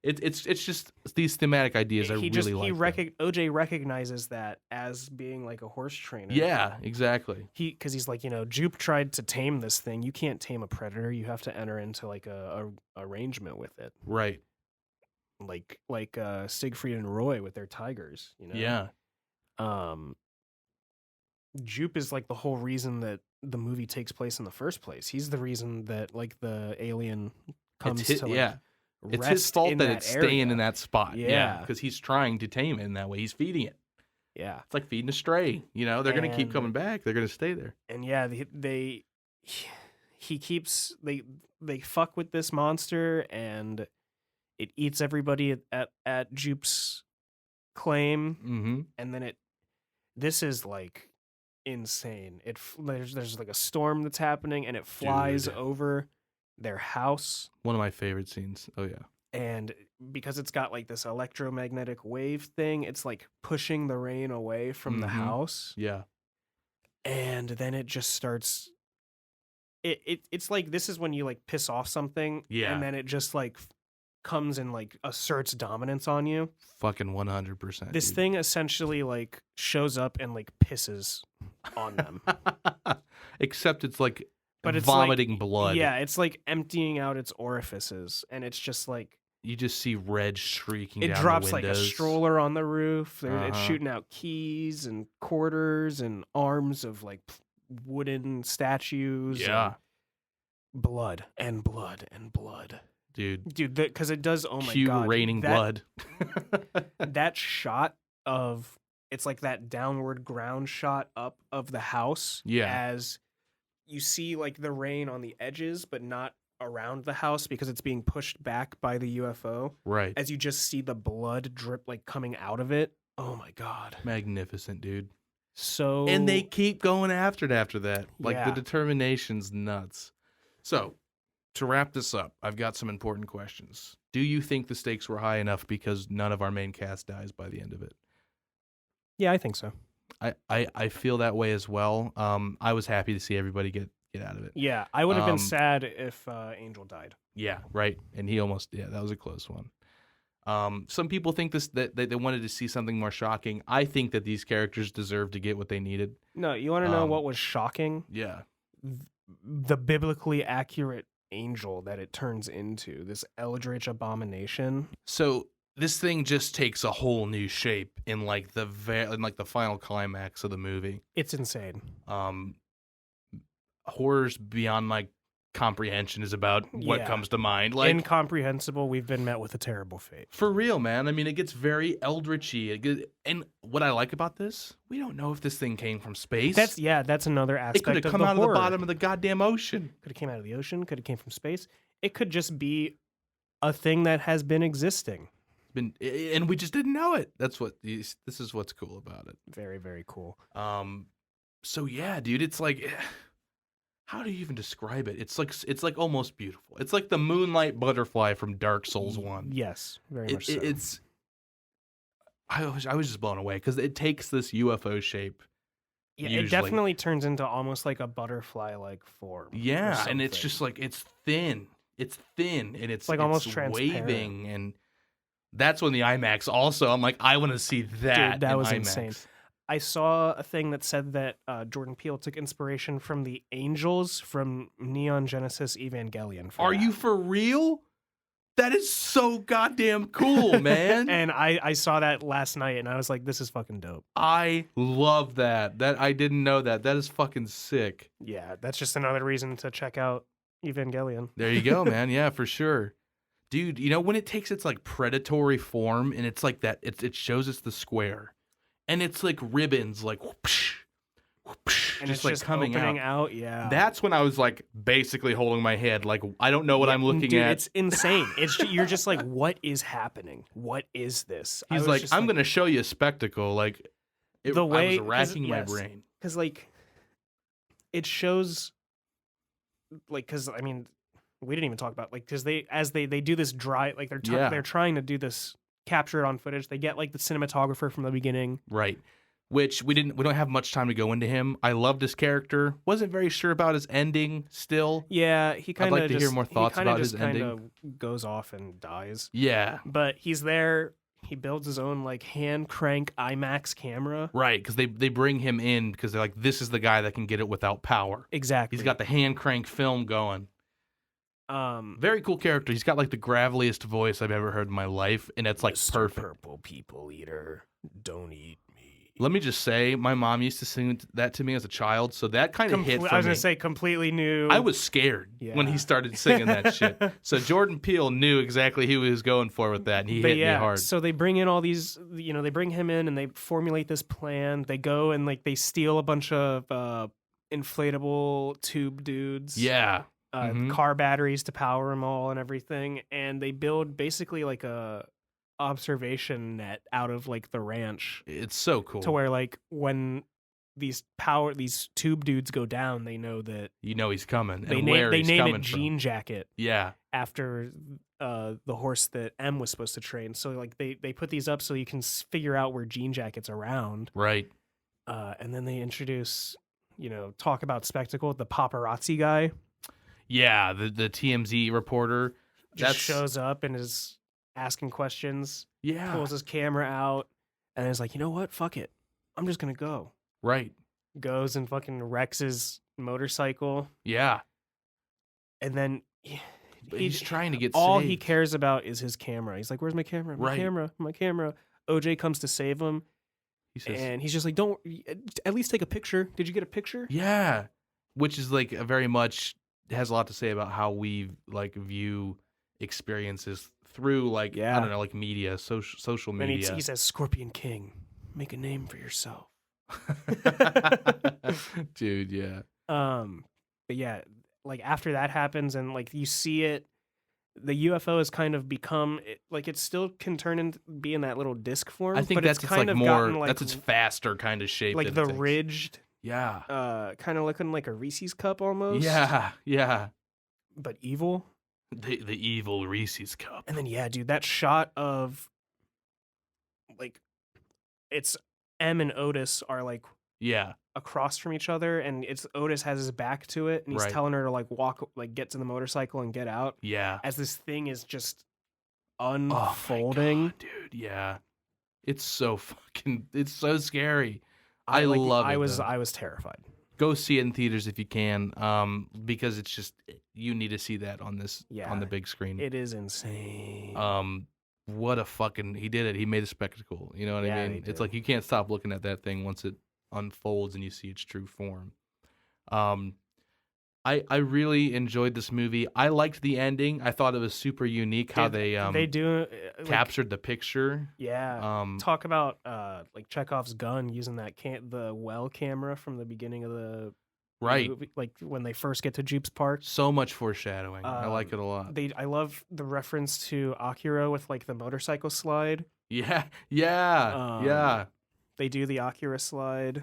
it's just these thematic ideas I he really like. OJ recognizes that as being like a horse trainer. Yeah, exactly. Because he's like, Jupe tried to tame this thing. You can't tame a predator. You have to enter into like a arrangement with it, Right. like Siegfried and Roy with their tigers. Yeah. Jupe is like the whole reason that the movie takes place in the first place. He's the reason that like the alien comes to like, yeah. It's rest his fault in that it's area. staying in that spot. Yeah, Yeah. because he's trying to tame it in that way. He's feeding it. Yeah, It's like feeding a stray. They're going to keep And- coming back. They're going to stay there. and yeah, they fuck with this monster, and it eats everybody at Jupe's claim, Mm-hmm. and then this is like insane. There's like a storm that's happening, and it flies Dude. over their house. One of my favorite scenes. Oh, yeah. And because it's got like this electromagnetic wave thing, it's like pushing the rain away from the Mhm. house. Yeah. And then it just starts. It's like this is when you like piss off something, Yeah. and then it just like comes and like asserts dominance on you. Fucking 100%. This dude. thing essentially like shows up and like pisses on them. Except it's like But it's vomiting like, blood. Yeah, it's like emptying out its orifices, and it's just like You just see red streaking it down drops the like a windows. stroller on the roof. It's Uh-huh. shooting out keys and quarters and arms of like wooden statues. and Yeah. blood and blood and blood. Dude. Because it does. Oh my Cue god, raining blood. That shot of it's like that downward ground shot up of the house. Yeah. As you see like the rain on the edges, but not around the house because it's being pushed back by the UFO. Right. As you just see the blood drip like coming out of it. Oh my god. Magnificent, dude. So And they keep going after it after that. Like the Yeah. determination's nuts. So, to wrap this up, I've got some important questions. Do you think the stakes were high enough because none of our main cast dies by the end of it? Yeah, I think so. I feel that way as well. I was happy to see everybody get out of it. Yeah, I would have been Um, sad if Angel died. Yeah, right. And he almost, that was a close one. Some people think that they wanted to see something more shocking. I think that these characters deserve to get what they needed. No, you want to know what was shocking? Yeah. The biblically accurate angel that it turns into, this eldritch abomination. So this thing just takes a whole new shape in like the final climax of the movie. It's insane. Horrors beyond my comprehension is about what Yeah. comes to mind. Like, Incomprehensible. We've been met with a terrible fate. for real, man. I mean, it gets very eldritchy. And what I like about this, we don't know if this thing came from space. That's another it aspect could have of come the out horror. of the bottom of the goddamn ocean. Could have came out of the ocean. Could have came from space. It could just be a thing that has been existing. And we just didn't know it. This is what's cool about it. Very, very cool. So yeah, dude, it's like, how do you even describe it? It's like almost beautiful. It's like the moonlight butterfly from Dark Souls 1. Yes, very much so. I was just blown away because it takes this UFO shape. Yeah, usually. it definitely turns into almost like a butterfly-like form. or Yeah, and it's something. just like it's thin, and it's like almost transparent. waving, and that's when the IMAX. Also, I'm like, I want to see that. Dude, that in was IMAX. insane. I saw a thing that said that Jordan Peele took inspiration from the angels from Neon Genesis Evangelion. Are you for real? That is so goddamn cool, man. And I saw that last night, and I was like, this is fucking dope. I love that. That I didn't know that. That is fucking sick. Yeah, that's just another reason to check out Evangelion. There you go, man. Yeah, for sure. Dude, you know, when it takes its like predatory form and it's like that, it shows us the square. And it's like ribbons, like whoosh, whoosh, And just it's like just coming opening out. Yeah. That's when I was like basically holding my head, like I don't know what I'm looking Dude, at. it's insane. You're just like, what is happening? What is this? He's like, I'm gonna show you a spectacle. Like I was racking my brain. Because like it shows, like, because I mean, we didn't even talk about like because they do this dry, like they're trying to do this, capture it on footage. They get like the cinematographer from the beginning, right? Which we don't have much time to go into him. I loved his character. Wasn't very sure about his ending still. Yeah, he kind of I'd like to hear more thoughts about his ending. Kind of goes off and dies. Yeah. But he's there. He builds his own like hand crank IMAX camera. Right, because they bring him in because they're like, this is the guy that can get it without power. Exactly. He's got the hand crank film going. Very cool character. He's got like the graveliest voice I've ever heard in my life, and it's like Mr. perfect. Purple people eater, don't eat me. Let me just say, my mom used to sing that to me as a child, so that kind of hit for me. I was gonna say completely new. I was scared when he started singing that shit. So Jordan Peele knew exactly who he was going for with that, and he hit me hard. So they bring in all these, they bring him in and they formulate this plan. They go and like they steal a bunch of inflatable tube dudes. Yeah. Car batteries to power them all and everything, and they build basically like a observation net out of like the ranch. It's so cool to where like when these tube dudes go down, they know that he's coming. They and name where he's coming it Jean Jacket. Yeah, after the horse that M was supposed to train. So like they put these up so you can figure out where Jean Jacket's around. Right. And then they introduce, talk about spectacle, the paparazzi guy. Yeah, the TMZ reporter just shows up and is asking questions. Yeah. Pulls his camera out and is like, you know what? Fuck it. I'm just going to go. Right. Goes and fucking wrecks his motorcycle. Yeah. And then he's trying to get all saved. He cares about is his camera. He's like, where's my camera? My camera. OJ comes to save him. And he's just like, don't, at least take a picture. Did you get a picture? Yeah. Which is like a very much has a lot to say about how we like view experiences through like I Yeah. don't know, like media, social And media. he says, Scorpion King, make a name for yourself. Dude, yeah. But yeah, like after that happens and like you see it, the UFO has kind of become like it still can turn into be in that little disc form. I think but that's it's its kind like of more gotten like that's its faster kind of shape. like that the it takes. ridged, Yeah. kind of looking like a Reese's cup almost. Yeah. But evil. The evil Reese's cup. And then yeah, dude, that shot of like it's M and Otis are like Yeah. across from each other, and it's Otis has his back to it, and he's Right. telling her to like walk, like get to the motorcycle and get out. Yeah. As this thing is just Oh my unfolding, God, dude. Yeah. It's so scary. I like, love it. I was though. terrified. Go see it in theaters if you can, because it's just you need to see that on the big screen. It is insane. What a fucking he did it. He made a spectacle. You know what Yeah, I he mean? did. It's like you can't stop looking at that thing once it unfolds and you see its true form. I really enjoyed this movie. I liked the ending. I thought it was super unique how Dude, they do like, captured the picture. Yeah. Talk about like Chekhov's gun using that the well camera from the beginning of the Right. movie, like when they first get to Jupe's Park. So much foreshadowing. I like it a lot. I love the reference to Akira with like the motorcycle slide. Yeah. They do the Akira slide.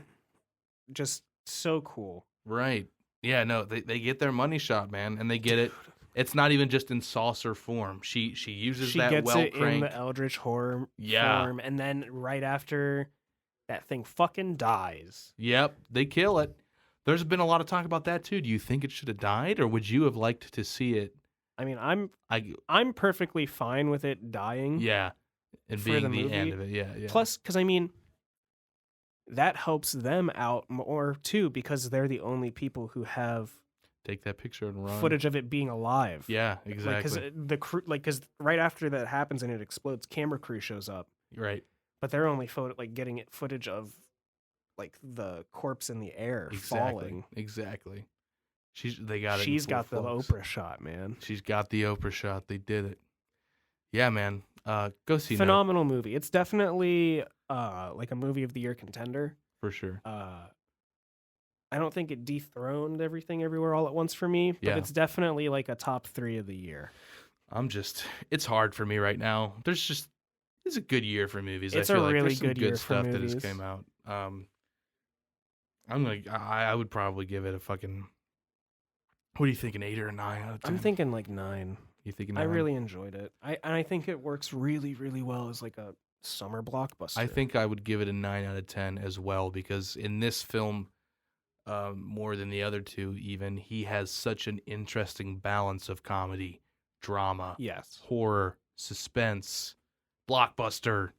Just so cool. Right. Yeah, no, they get their money shot, man, and they get it. It's not even just in saucer form. She uses that gets well it crank. in the Eldritch Horror Yeah. form, and then right after that thing fucking dies. Yep, they kill it. There's been a lot of talk about that too. Do you think it should have died, or would you have liked to see it? I mean, I'm perfectly fine with it dying. Yeah, and For being the the end movie. of it. Yeah. Plus, because I mean, that helps them out more too, because they're the only people who have Take that picture and run. footage of it being alive. Yeah, exactly. Because the crew, because right after that happens and it explodes, camera crew shows up, Right. but they're only getting it footage of like the corpse in the air falling. Exactly. They got it. She's in got the full focus. Oprah shot, man. She's got the Oprah shot. They did it. Yeah, man. Go see Nope, Phenomenal movie. It's definitely like a movie of the year contender. for sure. I don't think it dethroned Everything Everywhere All at Once for me, but Yeah. it's definitely like a top 3 of the year. It's hard for me right now. It's a good year for movies. It's I a feel like really there's some good year for stuff that movies. has came out. I would probably give it a fucking. What do you think? An 8 or a 9 out of 10? I'm thinking like 9. You thinking? I 9? really enjoyed it. I think it works really, really well as like a summer blockbuster. I think I would give it a 9 out of 10 as well, because in this film, more than the other two, even he has such an interesting balance of comedy, drama, yes. horror, suspense, blockbuster.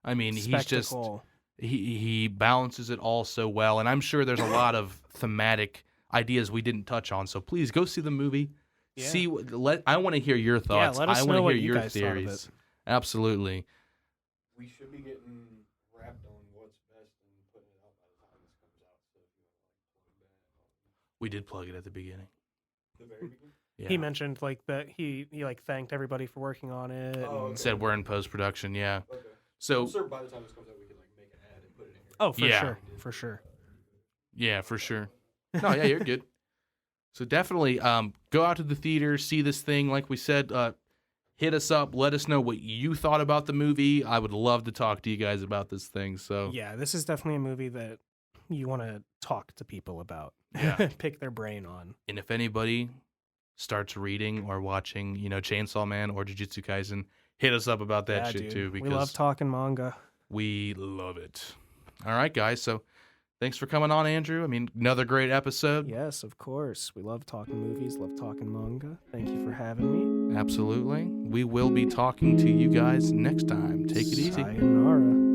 I mean, Spectacle. he balances it all so well, and I'm sure there's a lot of thematic ideas we didn't touch on. So please go see the movie. Yeah. I want to hear your thoughts. let us I know want to what hear you your guys thought of theories. it. Absolutely. We should be getting wrapped on what's best and putting it out by the time this comes out. So if you want to like plug that, We did plug it at the beginning. the very beginning. Yeah. He mentioned like that he like thanked everybody for working on it. Oh, and- okay. Said we're in post production. Yeah. Okay. So I'm sure by the time this comes out, we can like make an ad and put it in here. Oh, for Yeah. sure. For sure. yeah, for sure. No, yeah, you're good. So definitely go out to the theater, see this thing. Like we said, hit us up. Let us know what you thought about the movie. I would love to talk to you guys about this thing. So Yeah, this is definitely a movie that you want to talk to people about. Yeah. Pick their brain on. and if anybody starts reading or watching, Chainsaw Man or Jujutsu Kaisen, hit us up about that Yeah, shit dude. too, because we love talking manga. we love it. All right, guys. So thanks for coming on, Andrew. I mean, another great episode. Yes, of course. We love talking movies, love talking manga. Thank you for having me. Absolutely. We will be talking to you guys next time. Take it easy. Sayonara.